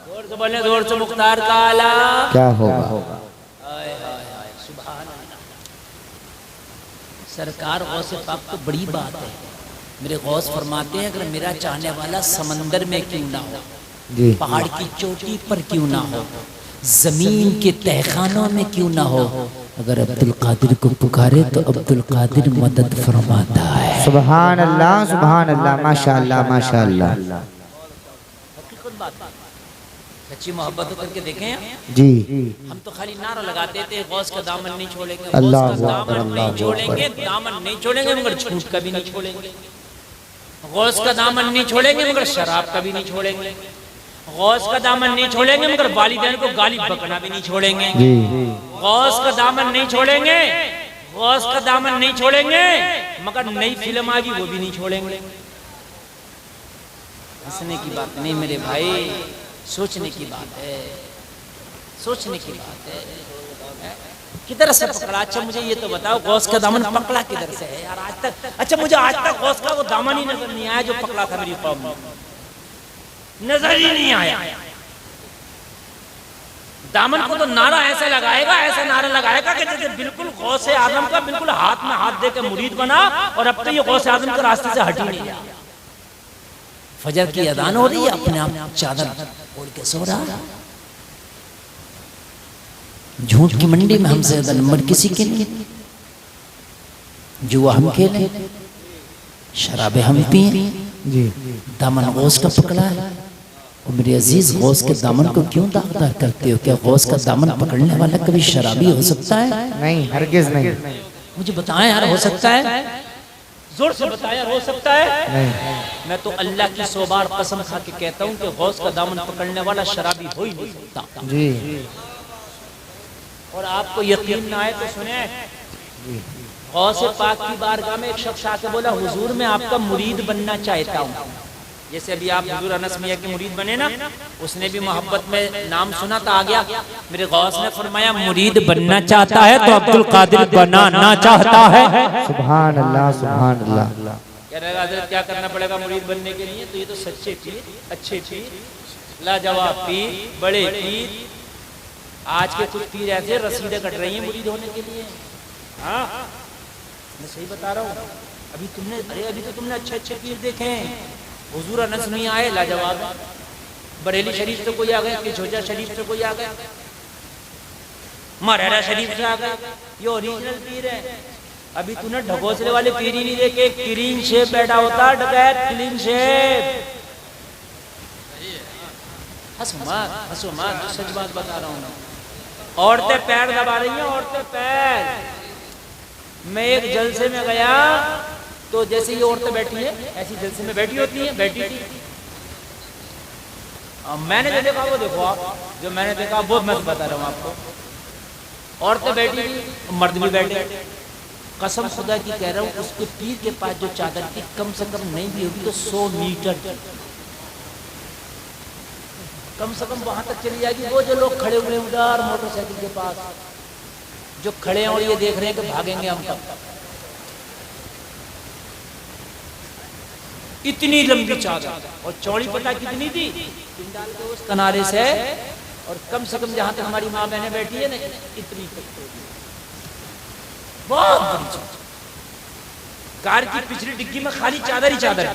जोर से बोले, जोर से, मुख्तार का आलम क्या होगा। सरकार गौसे पाक तो बड़ी बात है। मेरे गौस फरमाते हैं अगर मेरा चाहने वाला समंदर में क्यों ना हो, जी, पहाड़ की चोटी पर क्यों ना हो, जमीन के तहखानों में क्यों ना हो, अगर अब्दुल कादिर को पुकारे तो अब्दुल कादिर मदद फरमाता है। सुभान अल्लाह, सुभान अल्लाह, माशाअल्लाह माशाअल्लाह। सच्ची मोहब्बत करके देखें जी। हम तो खाली नारा लगाते थे गौस का दामन नहीं छोड़ेंगे, अल्लाह गौस का अकबर, दामन अल्लाह नहीं छोड़ेंगे, दामन नहीं छोड़ेंगे मगर झूठ का भी नहीं छोड़ेंगे। गौस का दामन नहीं छोड़ेंगे मगर शराब का भी नहीं छोड़ेंगे। गौस का दामन नहीं छोड़ेंगे मगर वालिदैन को गाली बकना भी नहीं छोड़ेंगे। गौस का दामन नहीं छोड़ेंगे, गौस का दामन नहीं छोड़ेंगे मगर नई फिल्म आ गई वो भी नहीं छोड़ेंगे। हंसने की बात नहीं मेरे भाई, सोचने की बात है, सोचने की बात है। किधर से पकड़ा। अच्छा मुझे ये तो बताओ गौस का दामन पकड़ा किधर से है यार आज तक। अच्छा मुझे आज तक गौस का वो दामन ही नजर नहीं आया जो पकड़ा था मेरी कौम में, नजर ही नहीं आया। दामन को तो नारा ऐसे लगाएगा, ऐसे नारा लगाएगा कि जैसे बिल्कुल गौसे आजम का बिल्कुल हाथ में हाथ दे के मुरीद बना और अब तो ये गौसे आजम के रास्ते से हट ही नहीं रहा। फजर की अजान हो रही है, अपने आप चादर ओढ़ के सो रहा। झूठ की मंडी में हमसे ज्यादा नंबर किसी के नहीं। जुआ हम खेले, शराबे हम पिए, जी, दामन गौस का पकड़ा है। और मेरे अजीज गौस के दामन को क्यों दागदार करते हो। क्या गौस का दामन पकड़ने वाला कभी शराबी हो सकता है? नहीं, हरगिज नहीं। मुझे बताएं यार, हो सकता है? जोर से बताया, हो सकता है? नहीं। मैं तो अल्लाह की 100 बार कसम खा के कहता हूँ कि गौस का दामन पकड़ने वाला शराबी हो ही नहीं सकता जी। और आपको यकीन ना आए तो सुने, गौसे पाक की बारगाह में एक शख्स आके बोला हुजूर मैं आपका मुरीद बनना चाहता हूँ। जैसे अभी आप हुजूर अनस मियां के मुरीद बने ना, उसने भी मोहब्बत में नाम सुना था, आ गया। मेरे गौस ने फरमाया मुरीद बनना चाहता है तो अब्दुल कादिर बनाना चाहता है। सुभान अल्लाह, सुभान अल्लाह। कह रहे हजरत क्या करना पड़ेगा मुरीद बनने के लिए? तो ये तो सच्चे पीर, अच्छे पीर, लाजवाब पीर, बड़े पीर। आज के कुछ पीर ऐसे रसीदें कट रही हैं मुरीद होने के लिए। हाँ मैं सही बता रहा हूँ। अभी तो तुमने अच्छे अच्छे पीर देखे हैं। हुजूर अनस नहीं आए, लाजवाब। बरेली शरीफ से कोई आ गया, किशोजा शरीफ से कोई आ गया, मरहरा शरीफ से आ गया, ये ओरिजिनल पीर है। अभी तूने ढकोसले वाले पीर ही नहीं देखे। क्लीन शेप बैठा होता डकैत, क्लीन शेप। हंसो मत, सच बात बता रहा हूँ। औरतें पैर दबा रही हैं, औरतें पैर। मैं एक जलसे में गया तो जैसे ये औरतें बैठी है ऐसी जलसे में बैठी होती है, बैठी थी। मैंने जो देखा वो देखो आप, जो मैंने देखा वो मैं बता रहा हूँ आपको। औरतें बैठी थी, मर्द भी बैठे। कसम खुदा की कह रहा हूँ, उसके पीर के पास जो चादर थी कम से कम नहीं भी होगी तो 100 मीटर कम से कम वहां तक चली जाएगी। वो जो लोग खड़े हुए उधर मोटरसाइकिल के पास जो खड़े हैं और ये देख रहे हैं कि भागेंगे हम कब, इतनी लंबी चादर और चौड़ी पता कितनी थी, पिंडाल के उस किनारे से और कम से कम जहां तक हमारी माँ बहनें बैठी है ना इतनी बहुत बड़ी चादर। कार की पिछली डिग्गी में खाली चादर ही चादर है।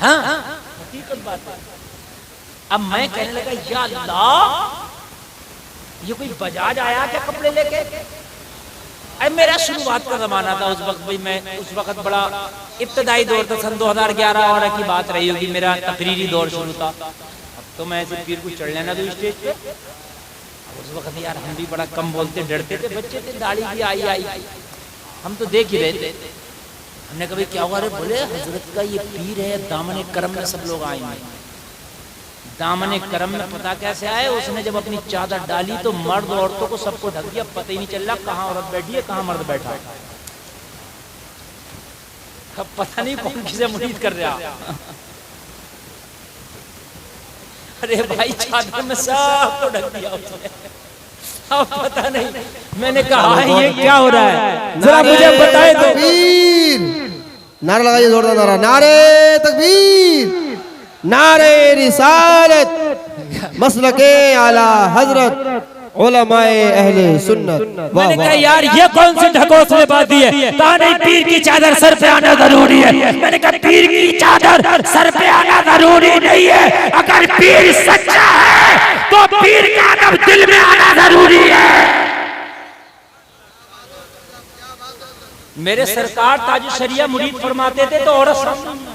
हाँ हकीकत बात है। अब मैं कहने लगा या अल्लाह ये कोई बजाज आया क्या कपड़े लेके। अब मेरा शुरुआत का जमाना था उस वक्त, भाई मैं उस वक्त बड़ा इब्तदाई दौर था, सन 2011 और की बात रही होगी, मेरा तकरीरी दौर शुरू था। अब तो मैं ऐसे पीर को चढ़ लेना तो स्टेज पे। उस वक्त यार हम भी बड़ा कम बोलते, डरते थे, बच्चे थे, दाढ़ी भी आई हम तो देख ही रहे थे। हमने कभी क्या हुआ रे, बोले हजरत का ये पीर है, दामन करम में सब लोग आएंगे। दामन करम में पता कैसे आए, उसने जब अपनी चादर डाली तो मर्द औरतों को सबको ढक दिया, पता ही नहीं चल रहा कहाँ औरत बैठी है कहाँ मर्द बैठा है। अब पता नहीं कौन किसे मुरीद कर रहा। अरे भाई चादर में सबको ढक दिया उसने। अब पता नहीं, मैंने कहा है ये क्या हो रहा है, जरा मुझे बताए तो। नारा लगाइए, जोरदार नारा, नारे तकबीर, नारे रिसालत, मसलके आला हजरत, उलमाए अहले सुन्नत। मैंने कहा यार ये कौन सी ढकोसले बात है, कहा नहीं पीर की चादर सर पे आना जरूरी है। मैंने कहा पीर की चादर सर पे आना जरूरी नहीं है, अगर पीर सच्चा है तो पीर का अदब दिल में आना जरूरी है। मेरे सरकार ताजु शरिया मुरीद फरमाते थे तो औरत सामने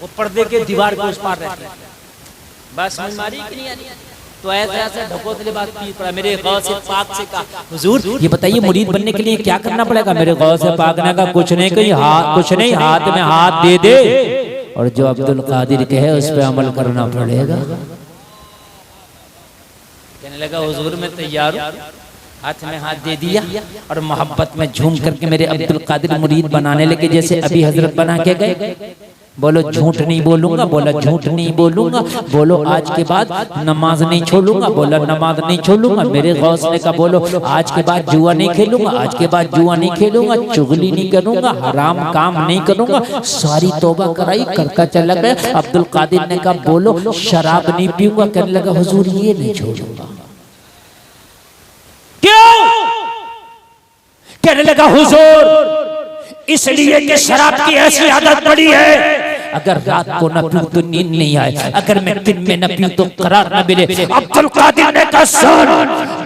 वो पर्दे के दीवार के उस पार रहते, बस समझ मारी कि नहीं आनी। तो ऐसे ढकोसले बात की पड़ा। मेरे गौस से पाक से कहा हुजूर ये बताइए मुरीद बनने के लिए क्या करना पड़ेगा। मेरे गौस से पाक ने कहा कुछ नहीं, कहीं कुछ नहीं, हाथ में हाथ दे दे और जो अब्दुल कादिर कहे उस पर अमल करना पड़ेगा। कहने लगा हुजूर मैं तैयार हूँ। हाथ में हाथ दे दिया और मोहब्बत में झूम करके मेरे अब्दुल कादिर मुरीद बनाने लगे, जैसे अभी हजरत बना के गए। बोलो झूठ नहीं बोलूंगा, बोला झूठ नहीं बोलूंगा, बोलो आज के बाद नमाज नहीं छोड़ूंगा, बोला नमाज नहीं छोड़ूंगा। मेरे गौस ने कहा बोलो आज के बाद जुआ नहीं खेलूंगा, आज के बाद जुआ नहीं खेलूंगा, चुगली नहीं करूंगा, हराम काम नहीं करूंगा। सारी तौबा कराई, करता चला गया। अब्दुल कादिर ने कहा बोलो शराब नहीं पीऊंगा। कहने लगा हुजूर ये नहीं छोड़ूंगा। क्यों? कहने लगा हुजूर इसलिए कि शराब की ऐसी आदत पड़ी है, अगर रात को न पीऊं तो नींद नहीं आए, अगर मैं दिन में न पीऊं तो करार न मिले। अब्दुल कादिर ने कहा सुन,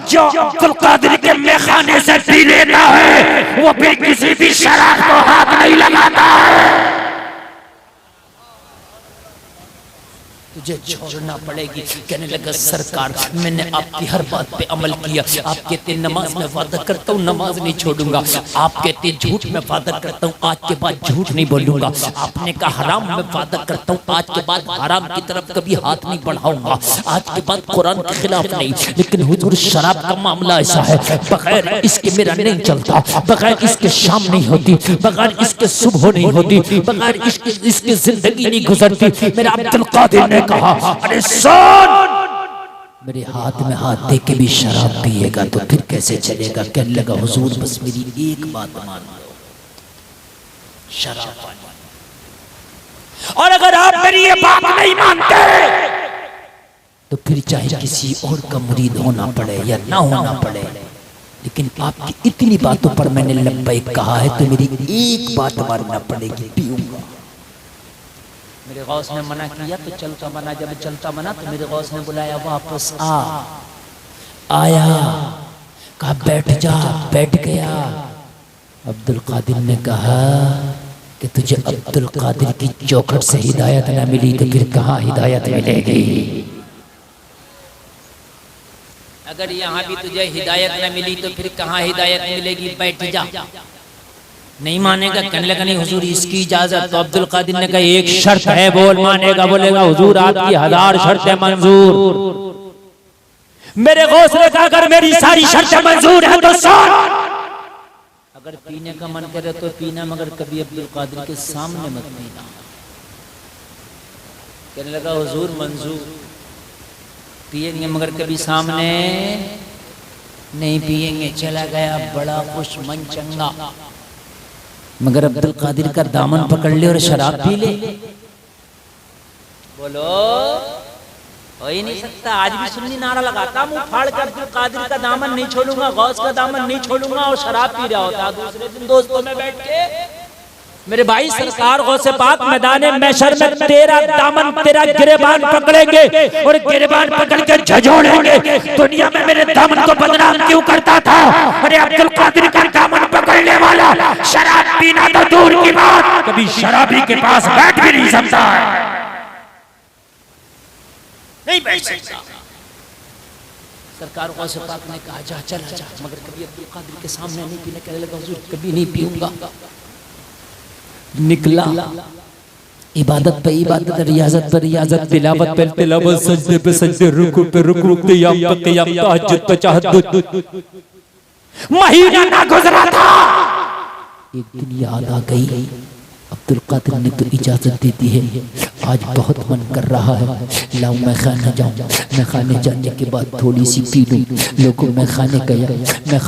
जो अब्दुल कादिर के मेखाने से पी लेता है वो फिर किसी भी शराब को हाथ नहीं लगाता है। तुझे छोड़ना पड़ेगी। कहने लगा सरकार मैंने आपकी हर बात पे अमल किया। आप कहते नमाज में वादा करता हूँ नमाज नहीं छोड़ूंगा, आप कहते झूठ में वादा करता हूँ आज के बाद झूठ नहीं बोलूंगा, आपने कहा हराम में वादा करता हूँ आज के बाद हराम की तरफ कभी हाथ नहीं बढ़ाऊंगा, आज के बाद कुरान के खिलाफ नहीं। लेकिन हुजूर शराब का मामला ऐसा है बगैर इसके मेरा नहीं चलता, बगैर इसके शाम नहीं होती, बगैर इसके सुबह नहीं होती, बगैर इसकी जिंदगी नहीं गुजरती। मेरा अब्दुल कादिर ने कहा अरे सुन, मेरे हाथ में हाथ दे के भी शराब पिएगा तो फिर कैसे चलेगा। कहने लगा हुजूर बस मेरी एक बात मान लो, शराब पानी, और अगर आप मेरी ये बात नहीं मानते तो फिर चाहे किसी और का मुरीद होना पड़े या ना होना पड़े, लेकिन आपकी इतनी बातों पर मैंने लब्बैक कहा है तो मेरी एक बात मानना पड़ेगी, पीऊंगा। मेरे गौस ने मना किया तो चलता मना, जब चलता मना तो मेरे गौस ने बुलाया वापस आया, कहा बैठ जा, बैठ गया। अब्दुल कादिर ने कहा कि तुझे अब्दुल कादिर की चौखट से हिदायत न मिली तो फिर कहाँ हिदायत मिलेगी। अगर यहाँ भी तुझे हिदायत न मिली तो फिर कहाँ हिदायत मिलेगी, बैठ जा। नहीं मानेगा, कहने लगा नहीं हुजूर इसकी इजाजत। तो अब्दुल कादिर ने कहा एक शर्त है, बोल मानेगा? बोलेगा हुजूर आपकी 1000 शर्तें मंजूर। मेरे गौस ने कहा अगर मेरी सारी शर्तें मंजूर है तो सुन, अगर पीने का मन करे तो पीना, मगर कभी अब्दुल कादिर के सामने मत पीना। कहने लगा हुजूर मंजूर, पिएंगे मगर कभी सामने नहीं पिएंगे। चला गया बड़ा खुश मन चंगा, मगर अब्दुल कादिर का दामन पकड़ ले और शराब पी ले। बोलो हो ही नहीं सकता। आज भी सुन्नी नारा लगाता, मुंह फाड़ कर अब्दुल कादिर का दामन नहीं छोड़ूंगा, गौस का दामन नहीं छोड़ूंगा, और शराब पी रहा होता। दूसरे दिन दोस्तों में बैठ के मेरे भाई सरकार गौसे पाक मैदान महशर में तेरा दामन तेरा गिरेबान पकड़ेंगे और गिरेबान पकड़ के झंझोड़ेंगे। दुनिया में मेरे दामन को बदनाम क्यों करता था? अरे अब्दुल कादिर का दामन पकड़ने वाला शराब पीना तो दूर की बात, कभी शराबी के पास बैठ भी नहीं सकता है, नहीं बैठ सकता। सरकार गौसे पाक ने कहा जा चला जा, मगर कभी अब्दुल कादिर के सामने नहीं पीने। कहने लगा हुजूर कभी नहीं पीऊंगा। निकला इबादत पे इबादत, रियाजत पे रियाजत, तिलावत पे तिलावत, सजदे पे सजदे, रुकू पे रुकू, क़ियाम पे क़ियाम, तहज्जुद पे तहज्जुद। महीना ना गुजरा था, एक दिन याद आ गई, अब्दुल कादिर ने तो इजाजत दे दी है, आज बहुत मन कर रहा है, लाओ मैं खाने जाऊँ। मैं खाने जाने के बाद थोड़ी सी पी लूँ। लोगों मैं खाने गया, मैं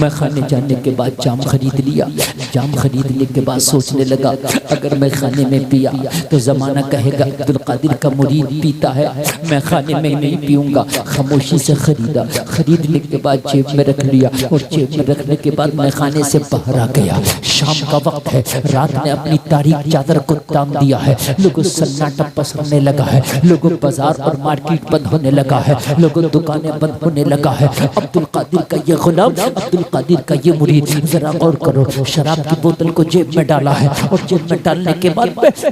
खाने जाने के बाद जाम खरीद लिया। जाम खरीदने के बाद सोचने लगा अगर मैं खाने में पिया तो जमाना कहेगा अब्दुल कादिर का मुरीद पीता है, मैं खाने में नहीं पीऊंगा। खामोशी से खरीदा, खरीदने के बाद जेब में रख लिया, और जेब में रखने के बाद मैं खाने से बाहर आ गया। शाम का वक्त है, रात ने अपनी तारीख चादर को तान दिया है, लोगों सन्नाटा पसरने लगा है, लोगों बाजार और मार्केट बंद होने लगा है, लोगों दुकानें बंद होने लगा है। अब्दुल कादिर का ये गुलाम, अब्दुल कादिर का ये मुरीद, जरा गौर करो, शराब की बोतल को जेब में डाला है, और जेब में डालने के बाद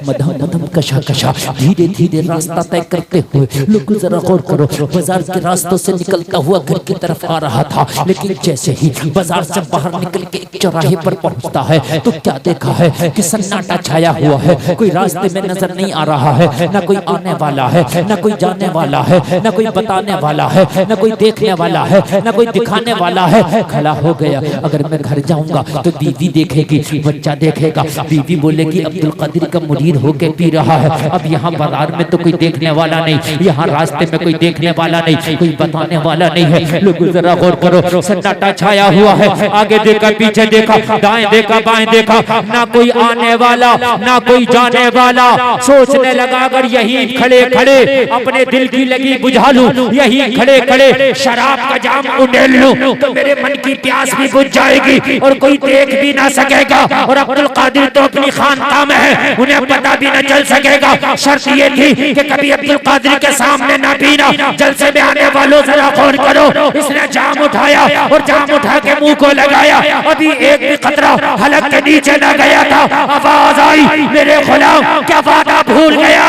मधम मधम कशा कशा धीरे धीरे रास्ता तय करते हुए, लोग जरा गौर करो, बाजार के रास्तों से निकलता हुआ घर की तरफ आ रहा था। लेकिन जैसे ही बाजार से बाहर निकल के एक चौराहे पर पहुंचता है तो क्या देखा है कि सन्नाटा छाया हुआ है, कोई रास्ते में नजर नहीं आ रहा है, ना कोई आने वाला है, ना कोई जाने वाला है, ना कोई बताने वाला है, ना कोई देखने वाला है, ना कोई दिखाने वाला है। खड़ा हो गया, अगर मैं घर जाऊंगा तो बीवी देखेगी, बच्चा देखेगा, बीवी बोलेगी अब्दुल कादिर का मुरीद होके पी रहा है। अब यहाँ बाजार में तो कोई देखने वाला नहीं, यहाँ रास्ते में कोई देखने वाला नहीं, कोई बताने वाला नहीं है। लोग जरा गौर करो, सन्नाटा छाया हुआ है, आगे देखा, पीछे देखा, दाएं देखा, बाएं देखा, ना कोई आने वाला, ना कोई जाने वाला। सोचने लगा अगर यही खड़े खड़े अपने दिल की लगी बुझा लूं, यही खड़े खड़े शराब का जाम उड़ेल लूं, तो मेरे मन की प्यास भी बुझ जाएगी और कोई देख भी ना सकेगा। और अब्दुल कादिर तो अपनी खानकाह में है, उन्हें पता भी न चल सकेगा। शर्त ये थी कि कभी अब्दुल कादिर के सामने ना पीना। जलसे में आने वालों जरा गौर करो, इसने जाम उठाया और जाम उठा के मुंह को लगाया, अभी एक भी कतरा हलक के नीचे न गया था। आवाज आई मेरे गुलाम क्या वादा भूल गया,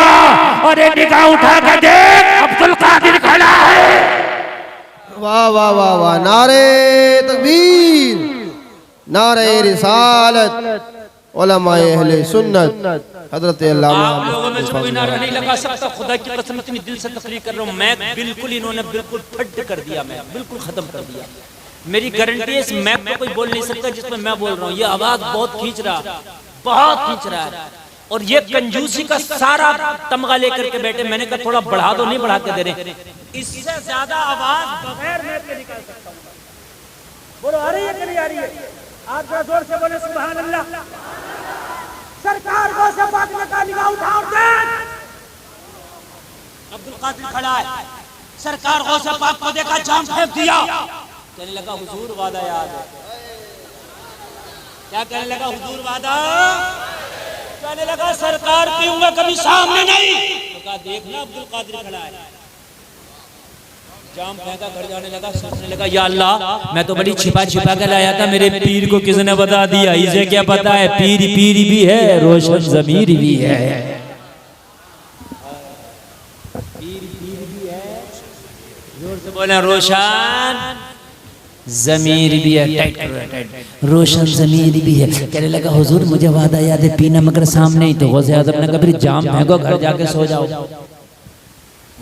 और निगाह उठा कर देख अब्दुल कादिर खड़ा है। वाह वाह वाह वाह, नारे तकबीर, नारे रिसालत, उलमाए अहले सुन्नत, हजरत अल्लामा। आप लोगों में से कोई नारा नहीं लगा सकता, खुदा की कसम इतनी दिल से तकरीर कर रहा हूँ मैं, बिल्कुल इन्होंने बिल्कुल फट कर दिया, मैं बिल्कुल खत्म कर दिया। मेरी गारंटी है इस मैप में कोई बोल नहीं सकता जिसमें मैं बोल रहा हूँ। ये आवाज बहुत खींच रहा है, बहुत खींच रहा है, और ये कंजूसी का सारा तमगा लेकर के बैठे। मैंने कहा थोड़ा बढ़ा दो, नहीं बढ़ा के दे रहे, इससे ज्यादा आवाज बगैर मैप के निकाल सकता हूँ। बोलो आ रही है कि नहीं आ रही है? आप जरा जोर से बोले सुभान अल्लाह। सरकार को से बात में का निगाह उठाओ, अब्दुल कादिर खड़ा है, सरकार को से पाक को देखा, जाम फेंक दिया। कहने लगा हुजूर वादा याद है। क्या कहने लगा? हुजूर वादा। कहने लगा सरकार पीऊंगा कभी सामने नहीं। तो कहा देखना अब्दुल कादिर खड़ा है, जाम फेंका, घर जाने लगा, सोचने लगा या अल्लाह मैं तो बड़ी छिपा छिपा कर लाया था, मेरे पीर को किसने बता दिया? इसे क्या पता है पीर पीर भी है, रोशन ज़मीर भी है, पीर पीर भी है, जोर से तो बोले रोशन ज़मीर भी है, टाइट करो, टाइट। रोशन ज़मीर भी है। कहने लगा हुजूर मुझे वादा याद है पीना मगर सामने ही। तो गौसे आज़म ने कहा फिर जाम फेंको, घर जाके सो जाओ।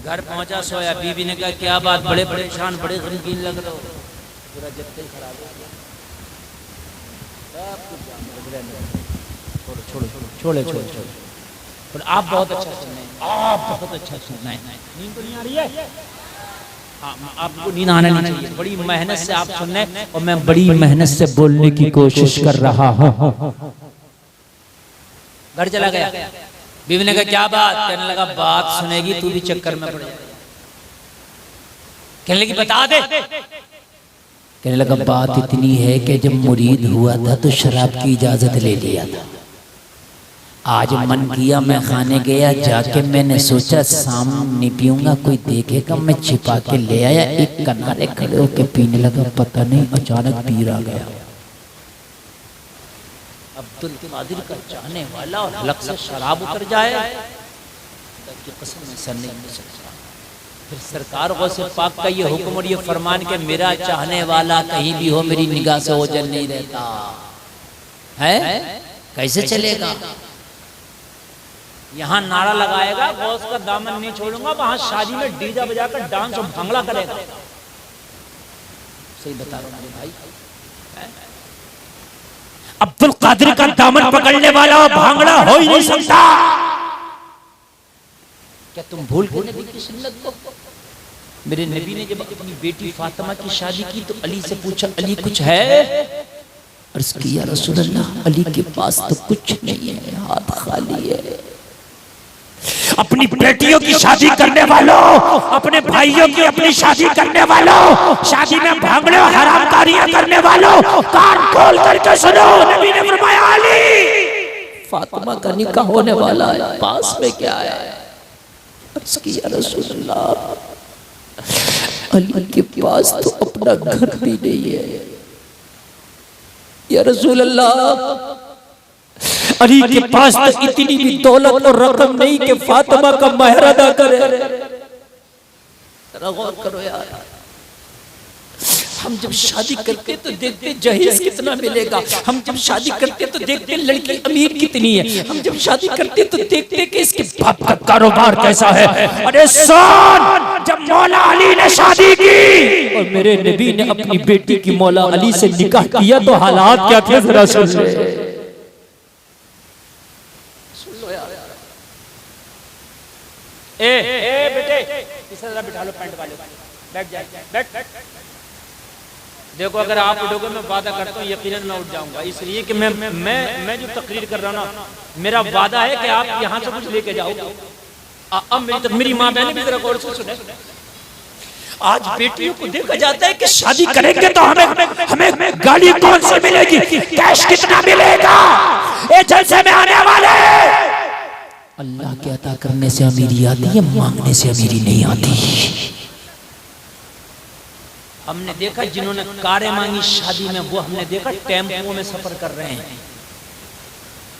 घर पहुंचा, सोया। बीवी ने कहा क्या बात, बड़े परेशान, बड़े गमगीन लग रहे हो। पूरा जत्ते ही खराब हो गया, सब कुछ जाम लग रहा है। छोड़ो छोड़ो छोड़ो छोड़ो छोड़ो। पर आप बहुत अच्छा सुन रहे हैं, आप बहुत अच्छा सुन रहे हैं। नींद तो नहीं आ रही है? आपको नींद आना नहीं चाहिए। बड़ी मेहनत से आप सुन रहे हैं और मैं बड़ी मेहनत से बोलने की कोशिश कर रहा हूँ। घर चला गया। बीवी ने कहा क्या बात? कहने लगा बात सुनेगी तू भी चक्कर में पड़ जाएगा। कहने लगी बता दे। कहने लगा बात इतनी है कि जब मुरीद हुआ था तो शराब की इजाजत ले लिया था। आज मन किया मैं खाने गया, जाके मैंने सोचा सामने पीऊंगा कोई देखेगा, मैं छिपा के ले आया। एक किनारे खड़े होके पीने लगा, पता नहीं अचानक पीर आ गया। अब्दुल कादिर का चाहने वाला और हलक से शराब उतर जाए की कसम में सर नहीं मिल सकता। फिर सरकार गौसे पाक का ये हुक्म और ये फरमान के मेरा चाहने वाला कहीं भी हो मेरी निगाह से ओझल नहीं रहता है। कैसे चलेगा? यहाँ नारा लगाएगा गौस का दामन नहीं छोड़ूंगा, वहां शादी में डीजा बजाकर डांस और भांगड़ा करेगा। सही बता रहा हूँ भाई। अब्दुल कादिर का दामन पकड़ने वाला भांगड़ा हो ही नहीं सकता। क्या तुम भूल गए नबी की सुन्नत को? मेरे नबी ने जब अपनी बेटी फातिमा की शादी की तो अली से पूछा अली कुछ है? अर्ज़ किया रसूल अल्लाह अली के पास तो कुछ नहीं है, हाथ खाली है। अपनी बेटियों की शादी करने वालों, अपने भाइयों की अपनी शादी करने वालों, शादी में भांगड़े और हरामकारियां करने वालों, कान खोल करके सुनो। नबी ने फरमाया अली फातिमा का निकाह होने वाला है, पास में क्या है? अर्ज़ किया रसूल अल्लाह अली के पास तो अपना घर भी नहीं है। या रसूल अल्लाह अली के पास तो इतनी भी दौलत और रकम नहीं कि फातिमा का महर अदा करे। गौर करो यार, हम जब शादी करते तो देखते जहेज कितना मिलेगा, हम जब शादी करते तो देखते लड़की अमीर कितनी है, हम जब शादी करते तो देखते कि इसके बाप का कारोबार कैसा है। अरे सुन, जब मौला अली ने शादी की और मेरे नबी ने अपनी बेटी की मौला अली से निकाह किया तो हालात क्या थे जरा सुन लो। ए बेटे इसे जरा बिठा लो, पैंट वाले बैठ जाए, बैठ। देखो अगर आप उठोगे मैं वादा करता हूँ यकीनन मैं उठ जाऊंगा, इसलिए कि मैं जो तकरीर कर रहा हूँ ना मेरा वादा है कि आप यहाँ से कुछ लेके जाओ। अब मेरी माँ बहने भी जरा गौर से सुने। आज बेटियों को देखा जाता है कि शादी करेंगे तो हमें गाड़ी कौन सी मिलेगी, कैश कितना मिलेगा, ये जलसे में आने वाले। अल्लाह के अता करने से अमीरी आती है, मांगने से अमीरी नहीं आती। हमने देखा जिन्होंने कारें मांगी शादी में वो हमने देखा टेम्पो में सफर कर रहे हैं,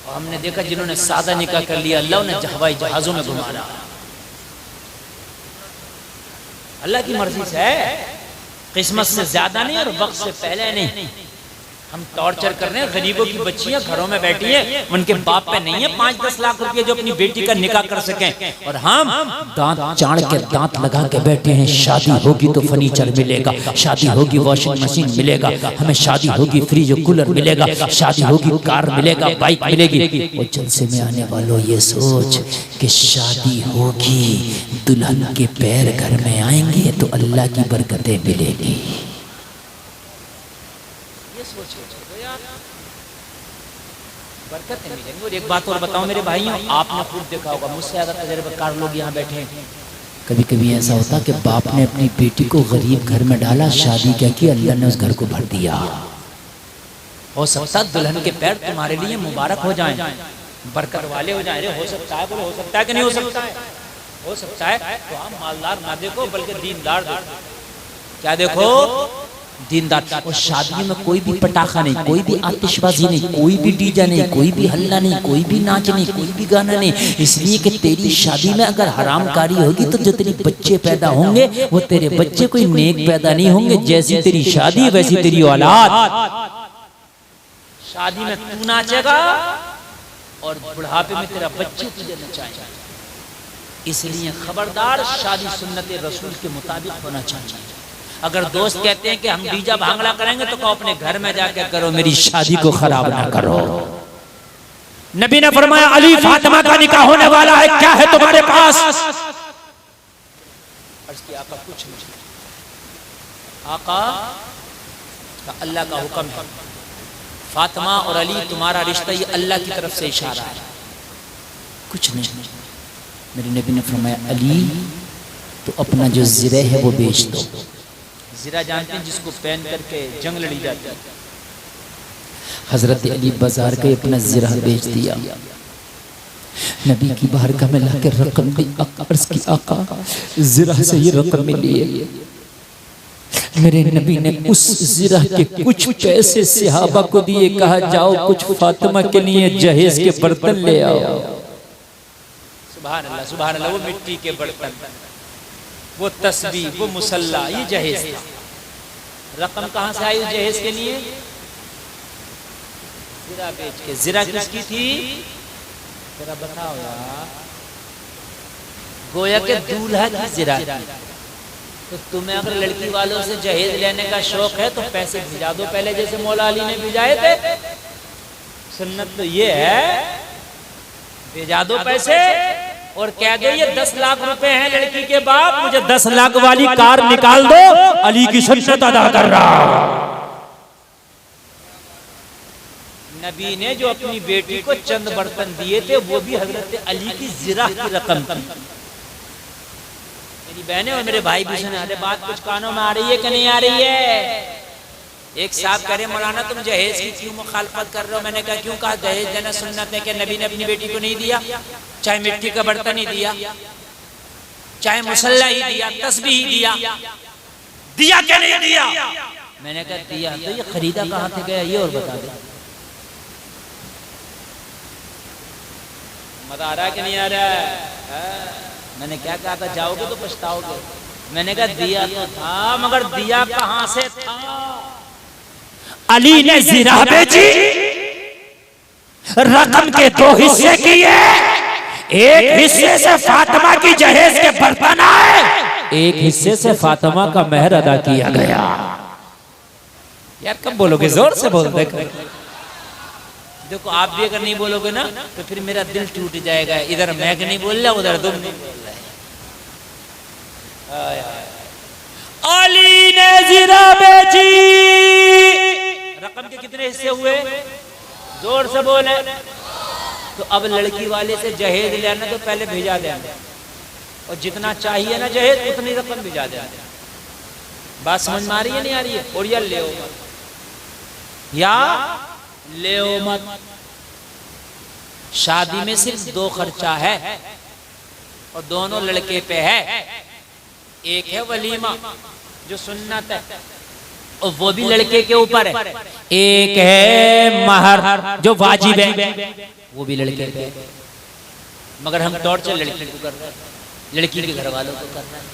और हमने देखा जिन्होंने सादा निकाह कर लिया अल्लाह ने हवाई जहाजों में घुमा रहा। अल्लाह की मर्जी से है, किस्मत से ज्यादा नहीं और वक्त से पहले नहीं। हम टॉर्चर कर रहे हैं, गरीबों की बच्चियां घरों में बैठी हैं, उनके बाप पे नहीं है 5-10 लाख रुपए जो अपनी बेटी का निकाह कर सकें, और हम दांत चाड़ के दांत लगा के बैठे हैं। शादी होगी तो फर्नीचर मिलेगा, शादी होगी वॉशिंग मशीन मिलेगा, हमें शादी होगी फ्रिज और कूलर मिलेगा, शादी होगी कार मिलेगा, बाइक मिलेगी। और जलसे में आने वालों ये सोच कि शादी होगी, दुल्हन के पैर घर में आएंगे तो अल्लाह की बरकतें मिलेगी। बरकतें मिलेंगी। और एक बात और बताऊं मेरे भाइयों, आपने खुद देखा होगा, मुझसे ज्यादा तजुर्बेकार लोग यहाँ बैठे हैं। कभी कभी ऐसा होता कि बाप ने अपनी बेटी को गरीब घर में डाला, शादी क्या की, अल्लाह ने उस घर को भर दिया। हो सकता दुल्हन के पैर तुम्हारे लिए मुबारक हो जाएं, बरकत वाले हो जाएं। हो सकता है, बोलो हो सकता है कि नहीं हो सकता है? हो सकता है। तो आप मालदार ना देखो बल्कि दीनदार देखो। क्या देखो? दीनदार। और शादियों में कोई भी पटाखा नहीं, कोई भी आतिशबाजी नहीं, कोई भी डीजे नहीं, कोई भी हल्ला नहीं, कोई भी नाच नहीं, कोई भी गाना नहीं। इसलिए कि तेरी शादी में अगर हरामकारी होगी तो जो तेरे बच्चे पैदा होंगे वो तेरे बच्चे कोई नेक पैदा नहीं होंगे। जैसी तेरी शादी वैसी तेरी औलाद। शादी में तू नाचेगा और बुढ़ापे में तेरा बच्चे तुझे नचाएगा। इसलिए खबरदार, शादी सुन्नत रसूल के मुताबिक होना चाहिए। अगर दोस्त कहते हैं कि हम डीजा भांगड़ा करेंगे तो कहो अपने घर में जाके करो, मेरी शादी को खराब ना करो। नबी ने फरमाया अली फातिमा का निकाह होने वाला है, क्या है तुम्हारे पास? अर्ज़ किया आका कुछ नहीं। आका का अल्लाह का हुक्म है, फातिमा और अली तुम्हारा रिश्ता ये अल्लाह की तरफ से इशारा है, कुछ नहीं। मेरे नबी ने फरमाया अली तो अपना जो ज़िरा है वो बेच दो। ज़िरा जानते हैं जिसको पहन करके जंग लड़ी जाती है। हजरत अली बाजार गए, अपना ज़िरा बेच दिया। नबी की बारगाह में लाकर रकम दी। अर्ज़ की आका ज़िरा से ये रकम मिली है। मेरे नबी ने उस ज़िरा के कुछ पैसे सहाबा को दिए, कहा जाओ कुछ फातिमा के लिए जहेज के बर्तन ले आओ। सुभान अल्लाह, सुभान अल्लाह। वो मिट्टी के बर्तन, वो तस्बीह, वो मुसल्ला, ये जहेज था। रकम कहाँ से आई जहेज के लिए? ज़िरा बेच के। ज़िरा किसकी थी जरा बताओ यार? गोया के दूल्हा की ज़िरा थी। तो तुम्हें अगर लड़की वालों से जहेज लेने का शौक है तो पैसे भिजा दो पहले, जैसे मौला अली ने भिजाए थे। सुन्नत तो ये है, भिजा दो पैसे और कह दो ये 10 लाख रुपए हैं लड़की के बाप, मुझे 10 लाख वाली कार निकाल दो, अली की सुन्नत अदा कर रहा। नबी ने जो अपनी बेटी को चंद बर्तन दिए थे वो भी हजरत अली की ज़िरा की रकम थी। मेरी बहनें और मेरे भाई भी सुने, अरे बात कुछ कानों में आ रही है कि नहीं आ रही है? एक साहब कह रहे मौलाना तुम जहेज की क्यों मुखालफत कर रहे हो? मैंने कहा क्यों? कहा जहेज देना सुन्नत है कि नबी ने अपनी बेटी को नहीं दिया, चाहे मिट्टी का बर्तन ही दिया, चाहे मुसल्ला ही दिया, तस्बीह ही दिया, दिया क्या नहीं दिया? मैंने कहा दिया। तो ये खरीदा कहाँ से गया ये और बता दे। मजा आ रहा है कि नहीं आ रहा है? मैंने क्या कहा था, जाओगे तो पछताओगे। मैंने कहा दिया तो था, मगर दिया कहां से था? अली ने ज़िरा बेची, रकम के 2 हिस्से किए, एक हिस्से से फातिमा की जहेज के बर्तन आए, एक हिस्से से फातिमा का मेहर अदा किया गया। यार कब बोलोगे? जोर से बोल दे। देखो आप भी अगर नहीं बोलोगे ना तो फिर मेरा दिल टूट जाएगा। इधर मैं नहीं बोल रहा, उधर तुम नहीं बोल रहे। अली ने ज़िरा बेची, रकम के कितने हिस्से हुए? जोर से बोले। तो अब लड़की वाले से जहेज लेना तो पहले भेजा देना, और जितना चाहिए ना जहेज उतनी रकम भेजा देना। बात समझ में आ रही है नहीं आ रही है? और या ले या ले मत। शादी में सिर्फ 2 खर्चा है और दोनों लड़के पे है। एक है वलीमा जो सुन्नत है और वो भी लड़के के ऊपर है। एक है महर जो वाजिब है, वो भी लड़के पे है। मगर हम टॉर्चर लड़की को कर रहे हैं, लड़की के घर वालों को कर रहे हैं।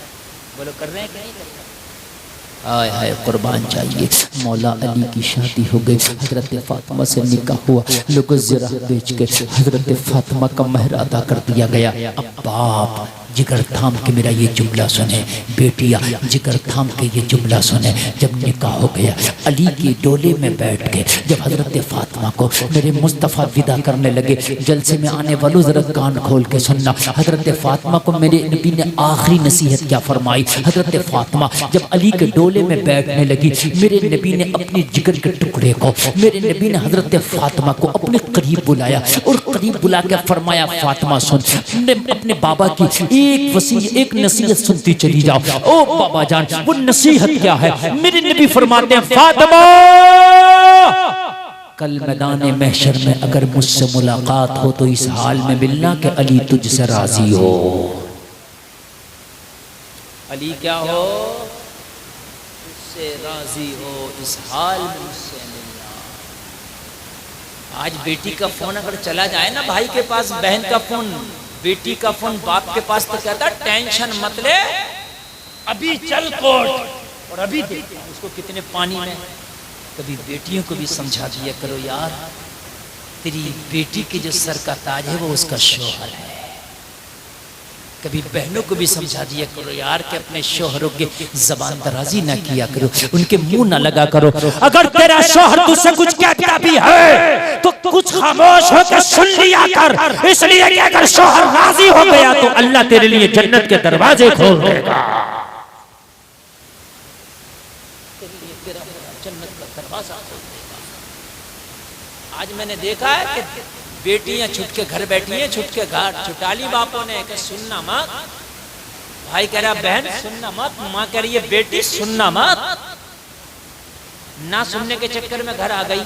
बोलो कर रहे हैं कि नहीं कर रहे? आय हाय कुर्बान चाहिए। मौला अली की शादी हो गई, हजरत फातिमा से निकाह हुआ, लोगों ज़िरा बेच के हजरत फातिमा का महर अदा कर दिया गया। अब बाप जिगर थाम के मेरा ये जुमला सुने, बेटिया जिगर थाम के ये जुमला सुने। जब निकाह हो गया, अली के डोले में बैठ के जब हजरत फातिमा को मेरे मुस्तफ़ा विदा करने लगे, जलसे में आने वालों जरा कान खोल के सुनना। हजरत फातिमा को मेरे नबी ने आखिरी नसीहत क्या फरमाई? हजरत फातिमा जब अली के डोले में बैठने लगी, मेरे नबी ने अपने जिगर के टुकड़े को, मेरे नबी ने हजरत फातिमा को अपने करीब बुलाया और करीब बुला के फरमाया फातिमा सुन, अपने बाबा की एक नसीहत सुनती चली जाओ। ओ बाबा जान, वो नसीहत क्या है? मेरे नबी फरमाते हैं फातिमा कल मैदान महशर में अगर मुझसे मुलाकात हो तो इस हाल में मिलना कि अली तुझसे राजी हो। अली क्या हो? मुझसे राजी हो, इस हाल में मुझसे मिलना। आज बेटी का फोन अगर चला जाए ना भाई के पास, बहन का फोन, बेटी का फोन बाप के पास, तो कहता टेंशन मत ले, अभी चल कोर्ट और अभी देखते हैं उसको कितने पानी में। कभी बेटियों को भी समझा दिया करो यार, तेरी बेटी के जो सर का ताज है वो उसका शौहर है। कभी बहनों को भी समझा दिया करो यार कि अपने शौहरों के जबान दराजी ना किया करो, उनके मुंह ना लगा करो। अगर तेरा शौहर तुझसे कुछ कहता भी है तो कुछ खामोश होकर सुन लिया कर, इसलिए कि अगर शौहर राजी हो गया तो अल्लाह तेरे लिए जन्नत के दरवाजे खोल देगा। जन्नत का दरवाजा खोल देगा। आज मैंने देखा है कि बेटियां छुट के घर बैठी हैं, छुट के घर छुटाली बापों ने कि सुनना मत, भाई कह रहा बहन सुनना मत, माँ कह रही है बेटी सुनना मत। ना सुनने के चक्कर में घर आ गई।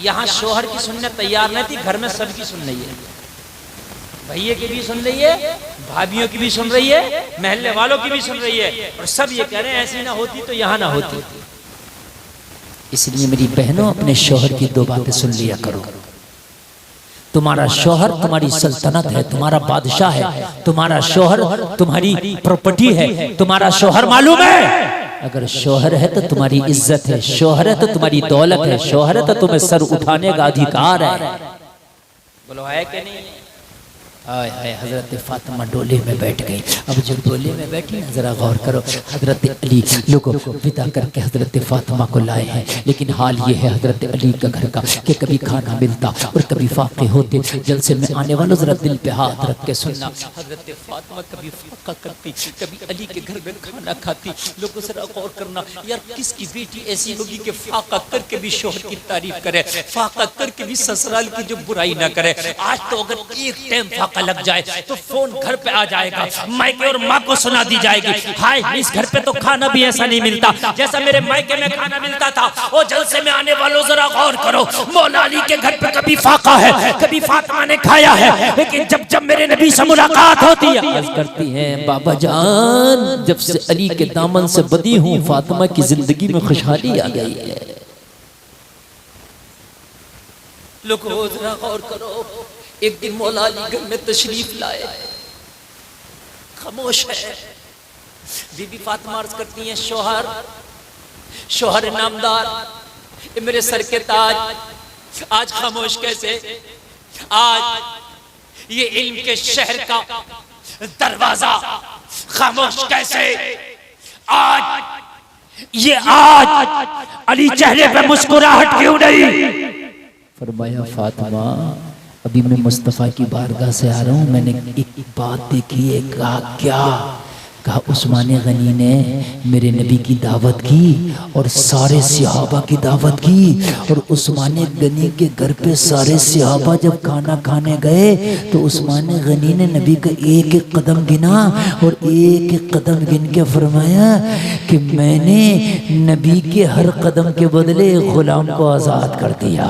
यहाँ शौहर की सुनने तैयार नहीं थी, घर में सबकी सुन रही है, भैया की भी सुन रही है, भाभियों की भी सुन रही है, महल्ले वालों की भी सुन रही है, और सब ये कह रहे हैं ऐसी ना होती तो यहाँ ना होती। इसलिए मेरी बहनों अपने शौहर की दो बातें सुन लिया करो। तुम्हारा शौहर तुम्हारी सल्तनत है, तुम्हारा बादशाह है, तुम्हारा शौहर तुम्हारी प्रॉपर्टी है, तुम्हारा शौहर मालूम है। अगर शौहर है तो तुम्हारी इज्जत है, शौहर है तो तुम्हारी दौलत है, शौहर है तो तुम्हें सर उठाने का अधिकार है। बोलो है कि नहीं? हाय हाय, हजरत फातिमा डोले में बैठ गई। अब जो डोले में बैठी ना, जरा गौर करो, हजरत अली लोगों को विदा करके हजरत फातिमा को लाए हैं। लेकिन हाल ये है हजरत अली का घर का कि कभी खाना मिलता और कभी फाके होते। जलसे में आने वालों जरा दिल पे हाथ रख के सुनना, हजरत फातिमा कभी फाका करती, कभी अली के घर में खाना खाती। लोगों जरा गौर करना यार, किसकी बेटी ऐसी होगी कि फाका करके भी शौहर की तारीफ करे, फाका करके भी ससुराल की जो बुराई ना करे। आज तो अगर एक टाइम फाका लग जाए तो फोन घर पे आ जाएगा, मायके और माँ को सुना दी जाएगी, हाय इस घर पे तो खाना भी ऐसा नहीं मिलता जैसा मेरे मायके में खाना मिलता था। ओ जलसे में आने वालों जरा गौर करो, मौला अली के घर पे कभी फाका है, कभी फातिमा ने खाया है, लेकिन जब जब मेरे नबी से मुलाकात होती है अर्ज करती हैं, बाबा जान जब से अली के दामन से बदी हूँ, फातिमा की जिंदगी में खुशहाली आ गई है। लोगों जरा गौर करो, एक दिन मौला अली घर में तशरीफ लाए, खामोश है। बीबी फातिमा अर्ज करती हैं, शौहर शौहर नामदार, मेरे सर के ताज, आज खामोश कैसे? आज ये इल्म के शहर का दरवाजा खामोश कैसे? आज अली चेहरे पे मुस्कुराहट क्यों नहीं? फरमाया फातिमा अभी मैं मुस्तफ़ा की बारगाह से आ रहा हूँ, मैंने एक बात देखी है। कहा क्या? कहा उस्मान गनी ने मेरे नबी की दावत की और सारे सहाबा की दावत की, और उस्मान गनी के घर पे सारे सहाबा जब खाना खाने गए तो उस्मान गनी ने नबी का एक एक कदम गिना और एक एक कदम गिन के फरमाया कि मैंने नबी के हर कदम के बदले गुलाम को आज़ाद कर दिया।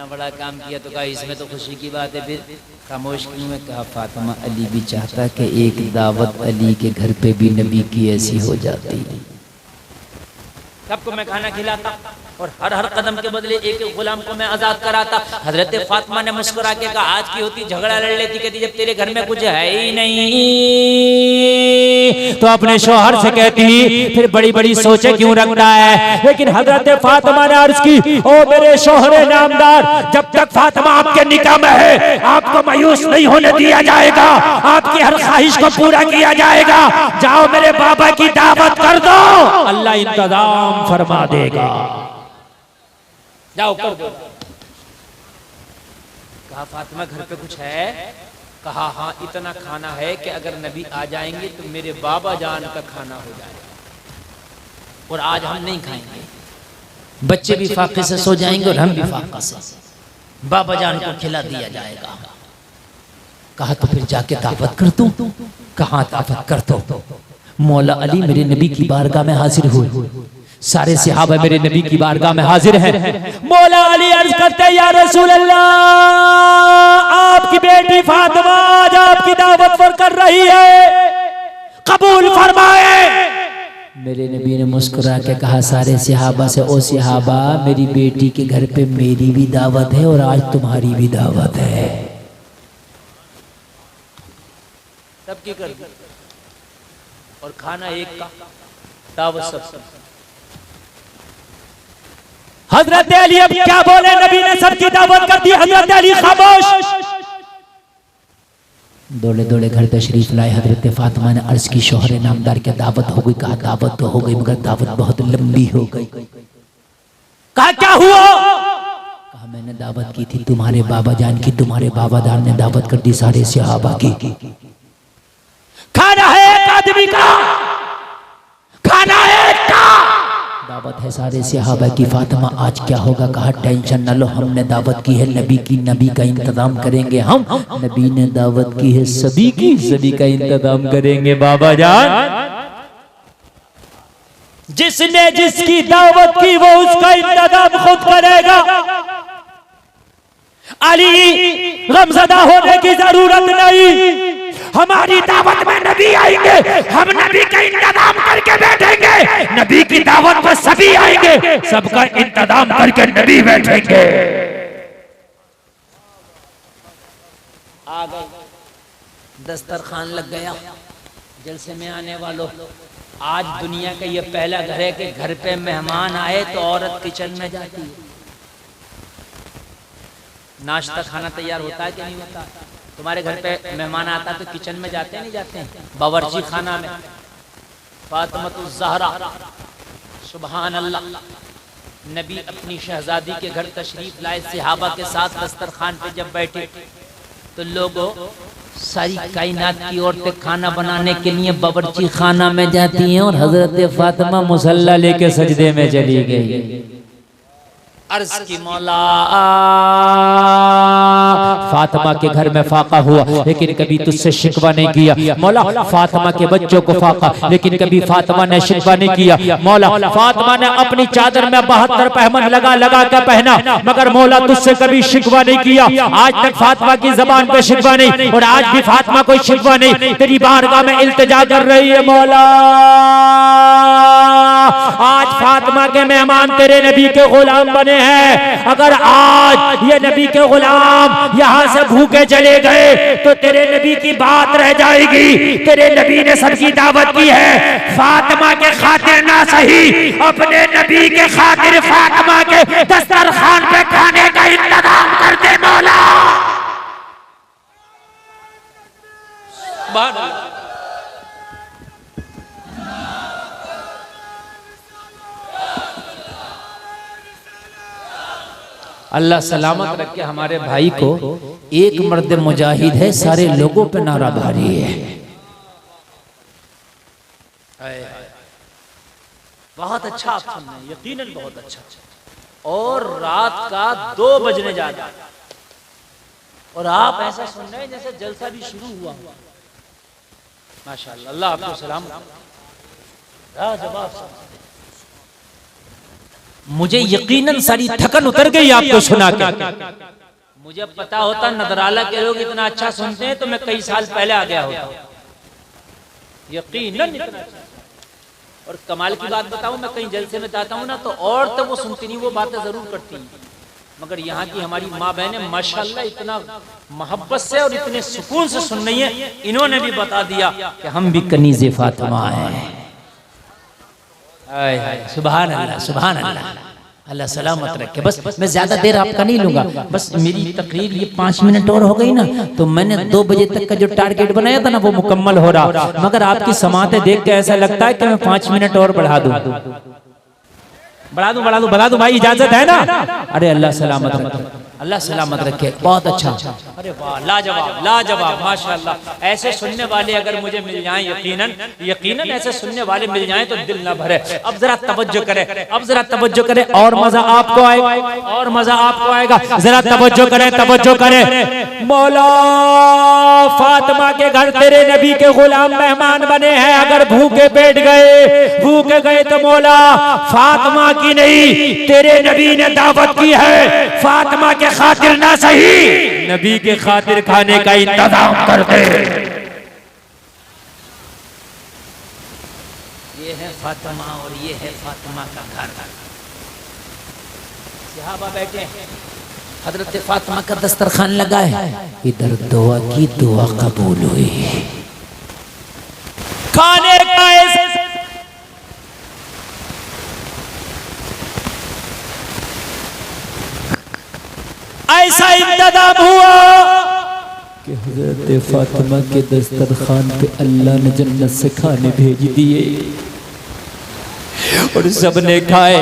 बड़ा काम किया तो कहा इसमें तो खुशी की बात है, फिर खामोश क्यों है? कहा फातिमा अली भी चाहता कि एक दावत अली के घर पे भी नबी की ऐसी हो जाती, सबको मैं खाना खिलाता और हर हर कदम के बदले एक एक गुलाम को मैं आजाद कराता। हजरत फातिमा ने मुस्कुरा के कहा आज की होती झगड़ा लड़ लेती, कहती जब तेरे घर में कुछ है ही नहीं तो अपने शौहर से कहती फिर बड़ी बड़ी सोचे क्यों रखता है। लेकिन हजरत फातिमा ने अर्ज की, ओ मेरे शौहर नामदार, जब तक फातिमा आपके निकाह में है आपको मायूस नहीं होने दिया जाएगा, आपकी हर ख्वाहिश को पूरा किया जाएगा। जाओ मेरे बाबा की दावत कर दो, अल्लाह इंतजाम फरमा देगा, जाओ कर दो। कहा फातिमा घर पे कुछ है? कहा हाँ इतना खाना है कि अगर नबी आ जाएंगे तो मेरे बाबा जान का खाना हो जाएगा, और आज हम नहीं खाएंगे, बच्चे भी फाके से सो जाएंगे और हम भी फाका से, बाबा जान को खिला दिया जाएगा। कहा तो फिर जाके दावत कर दूं? कहा दावत कर दो। मौला अली मेरे नबी की बारगाह में हाजिर हुए, सारे सहाबा मेरे नबी की बारगाह में हाजिर हैं। मौला अली अर्ज करते या रसूल अल्लाह, आपकी बेटी फातिमा आज आपकी दावत पर कर रही है, कबूल फरमाए। मेरे नबी ने मुस्कुरा के कहा सारे सहाबा से, ओ सहाबा मेरी बेटी के घर पे मेरी भी दावत है और आज तुम्हारी भी दावत है। सबकी कर दी और खाना एक का, दावत सब। हजरत अली अब क्या बोले, नबी ने सबकी दावत कर दी, हजरत अली खामोश। दौड़े दौड़े घर तशरीफ लाए। हजरत फातिमा ने अर्ज की शोहर नामदार क्या दावत हो गई? कहा दावत तो हो गई मगर दावत बहुत लंबी हो गई। कहा क्या हुआ? कहा मैंने दावत की थी तुम्हारे बाबा जान की, तुम्हारे बाबा जान ने दावत कर दी सारे सहाबा की। खाना है एक आदमी का, खाना है एक का, दावत है सारे सहाबा की। फातिमा आज क्या होगा? कहा टेंशन न लो, हमने दावत की है नबी की, नबी का इंतजाम करेंगे हम। नबी ने दावत की है सभी की, सभी का इंतजाम करेंगे बाबा जान। जिसने जिसकी दावत की वो उसका इंतजाम खुद करेगा। अली गमज़दा होने की जरूरत नहीं, हमारी दावत में नबी आएंगे, हम नबी का इंतजाम करके बैठेंगे। नबी की दावत में सभी आएंगे, सबका इंतजाम करके नबी बैठेंगे। आ गए, दस्तरखान लग गया। जलसे में आने वालों, आज दुनिया का ये पहला घर है कि घर पे मेहमान आए तो औरत किचन में जाती है। नाश्ता खाना तैयार होता है कि नहीं होता? तुम्हारे घर पे मेहमान आता तो किचन में जाते नहीं जाते? बावर्ची खाना में फातिमा ज़हरा, सुभान अल्लाह, नबी अपनी शहजादी के घर तशरीफ लाए, सहाबा के साथ दस्तरखान पे जब बैठे तो लोगों सारी कायनात की औरतें खाना बनाने के लिए बावर्ची खाना में जाती हैं और हजरत फातिमा मुसल्ला लेके सजदे में चली गई। अर्ज की मौला फातिमा के घर में फाका हुआ लेकिन कभी तुझसे शिकवा नहीं किया। मौला फातिमा के बच्चों को फाका लेकिन कभी फातिमा ने शिकवा नहीं किया। मौला फातिमा ने अपनी चादर में 72 पहमन लगा लगा कर पहना मगर मौला तुझसे कभी शिकवा नहीं किया। आज तक फातिमा की जबान पे शिकवा नहीं और आज भी फातिमा कोई शिकवा नहीं। तेरी बारगाह में इल्तिजा कर रही है मौला। आज फातिमा के मेहमान तेरे नबी के गुलाम बने हैं। अगर आज ये नबी के गुलाम यहाँ से भूखे चले गए तो तेरे नबी की बात रह जाएगी। तेरे नबी ने सबकी दावत की है, फातिमा के खातिर ना सही अपने नबी के खातिर फातिमा के दस्तरखान पे खाने का इंतजाम कर दे मौला। अल्लाह सलामत रखे हमारे भाई को। एक मर्द मुजाहिद है, सारे लोगों पे नारा भारी है। बहुत अच्छा आप सुन रहे हैं, यकीनन बहुत अच्छा। और रात का 2 बजने जा रहा है और आप ऐसा सुन रहे हैं जैसे जलसा भी शुरू हुआ। माशाअल्लाह, अल्लाह आपको सलाम। लाजवाब। मुझे यकीनन सारी थकन उतर गई आपको सुना के। मुझे पता होता नदराला के लोग इतना अच्छा सुनते हैं तो मैं कई साल पहले आ गया होता। यकीनन इतना अच्छा। और कमाल की बात बताऊं, मैं कहीं जलसे में जाता हूं ना तो और तो वो सुनती नहीं, वो बातें जरूर करती हैं मगर यहाँ की हमारी माँ बहनें माशाल्लाह इतना मोहब्बत से और इतने सुकून से सुन रही है। इन्होंने भी बता दिया कि हम भी कनीज़े फातिमा हैं। सुभान अल्लाह, सुभान अल्लाह, अल्लाह सलामत रखे। बस मैं ज्यादा देर आपका नहीं लूंगा, बस मेरी तकरीर ये 5 मिनट और हो गई ना तो मैंने 2 बजे तक का जो टारगेट बनाया था ना वो मुकम्मल हो रहा। मगर आपकी समातें देख के ऐसा लगता है कि मैं 5 मिनट और बढ़ा दूं बढ़ा दूं भाई, इजाजत है ना? अरे अल्लाह सलामत रखे, अल्लाह सलामत रखे। बहुत अच्छा, अरे वाह, लाजवाब लाजवाब, माशाअल्लाह। ऐसे सुनने वाले अगर मुझे मिल जाएं, यकीनन ऐसे सुनने वाले मिल जाएं तो दिल ना भरे। अब जरा तवज्जो करें, अब जरा तवज्जो करें और मजा आपको आएगा, और मजा आपको आएगा। जरा तवज्जो करें, तवज्जो करें। मौला फातिमा के घर तेरे नबी के गुलाम मेहमान बने हैं। अगर भूखे बैठ गए, भूखे गए तो मौला फातिमा की नहीं तेरे नबी ने दावत की है। फातिमा के खातिर ना सही नबी के खातिर खाने का इंतजाम कर दे। ये ये है फातिमा और ये है फातिमा का घर। सहाबा बैठे हैं, हजरत फातिमा का दस्तरखान लगा है, इधर दुआ की दुआ कबूल हुई। खाने का ऐसा इंतजाम हुआ कि हजरत फातिमा के दस्तरखान पे अल्लाह ने जन्नत से खाने भेज दिए और सब ने खाए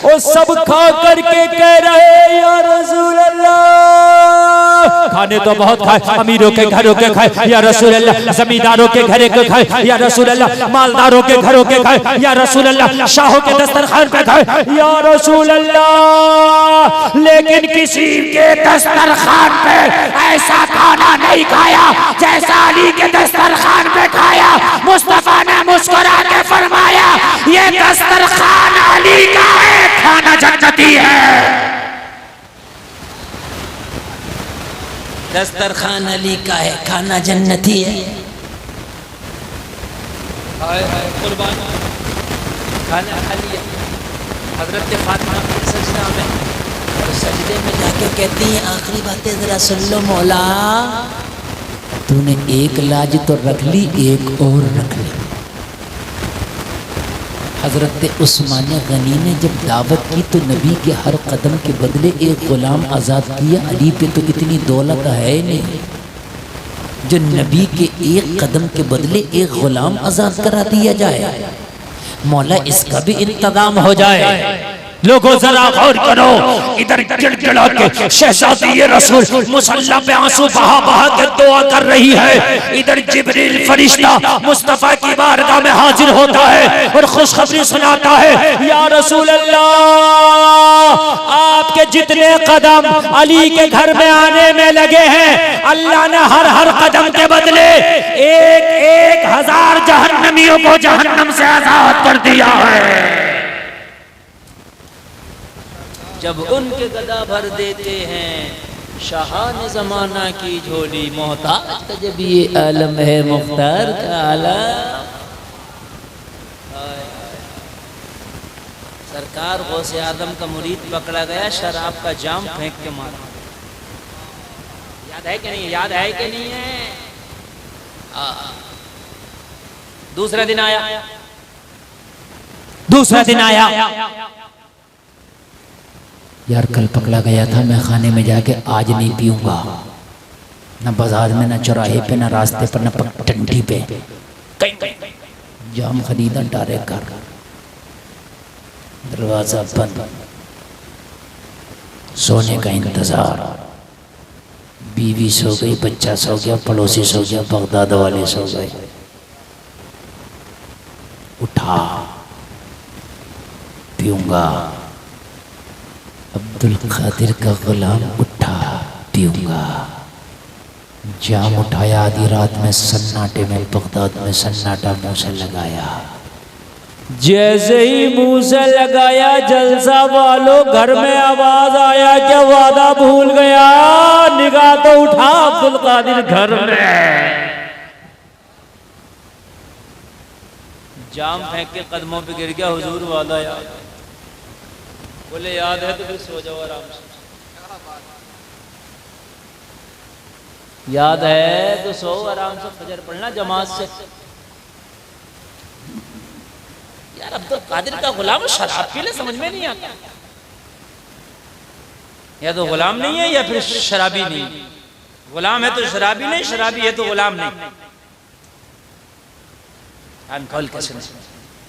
और सब खा करके कह रहे या रसूल अल्लाह, खाने तो बहुत खाए, अमीरों के घरों के खाए या रसूल अल्लाह, जमींदारों के घरे के खाए या रसूल अल्लाह, मालदारों के घरों के खाए या रसूल अल्लाह, शाहों के दस्तरखान पे खाए या रसूल अल्लाह, लेकिन किसी के दस्तरखान पे ऐसा खाना नहीं खाया जैसा अली के दस्तरखान पे खाया। मुस्तफा ने मुस्कुरा के फरमाया ये दस्तरखान अली का है, खाना जन्नती है। दस्तरखान अली का है, खाना जन्नती है। कुर्बान खाना खा लिया हजरत फातिमा के सजदा में, और सजदे में जाके कहती हैं आखिरी बातें जरा सुन लो मौला, तूने एक लाज तो रख ली, एक और रख ली। हजरत उस्मान गनी ने जब दावत की तो नबी के हर कदम के बदले एक गुलाम आज़ाद किया। अली पे तो इतनी दौलत है नहीं जो नबी के एक कदम के बदले एक गुलाम आज़ाद करा दिया जाए। मौला इसका भी इंतजाम हो जाए। लोगों जरा गौर करो, इधर गिड़गिड़ा के शहजादी रसूल मुसल्ला पे आंसू बहा बहा के दुआ कर रही है, इधर जिब्रील फरिश्ता मुस्तफा की बारगाह में हाजिर होता है और खुशखबरी सुनाता है या रसूल अल्लाह, आपके जितने कदम अली के घर में आने में लगे हैं, अल्लाह ने हर हर कदम के बदले 1000 जहन्नमियों को जहन्नम से आजाद कर दिया है। जब उनके गदा भर देते हैं शाहान जमाना की झोली, मोहताज का जब ये आलम है मुख्तार का आलम। सरकार गौसे आदम का मुरीद पकड़ा गया, शराब का जाम फेंक के मारा। याद है कि नहीं? याद है कि नहीं है? दूसरा दिन आया यार, कल पकड़ा गया था मैं खाने में जाके, आज नहीं पीऊंगा, न बाजार में, न चौराहे पे, न रास्ते पर, न टंडी पे, जाम खरीदा डायरेक्ट कर, दरवाजा बंद, सोने का इंतजार। बीवी सो गई, बच्चा सो गया, पड़ोसी सो गया, बगदाद वाले सो गए। उठा, पीऊंगा। अब्दुल कादिर का गुलाम उठा, पीऊंगा। जाम उठाया, आधी रात में सन्नाटे में, बगदाद में सन्नाटा मुंह से लगाया। जैसे ही मुंह से लगाया, जलसा वालों घर में आवाज आया क्या वादा भूल गया, निगाह तो उठा अब्दुल कादिर घर में। जाम फेंक के कदमों पे गिर गया, हुजूर वादा याद। बोले याद है तो फिर सो जाओ आराम से। याद है तो सो आराम से, फजर पढ़ना जमात से। यार अब्दुल कादिर का गुलाम शराब पी ले, समझ में नहीं आता। या तो गुलाम नहीं है या फिर शराबी नहीं। गुलाम है तो शराबी नहीं, शराबी है तो गुलाम नहीं। हम कॉल कैसे नहीं।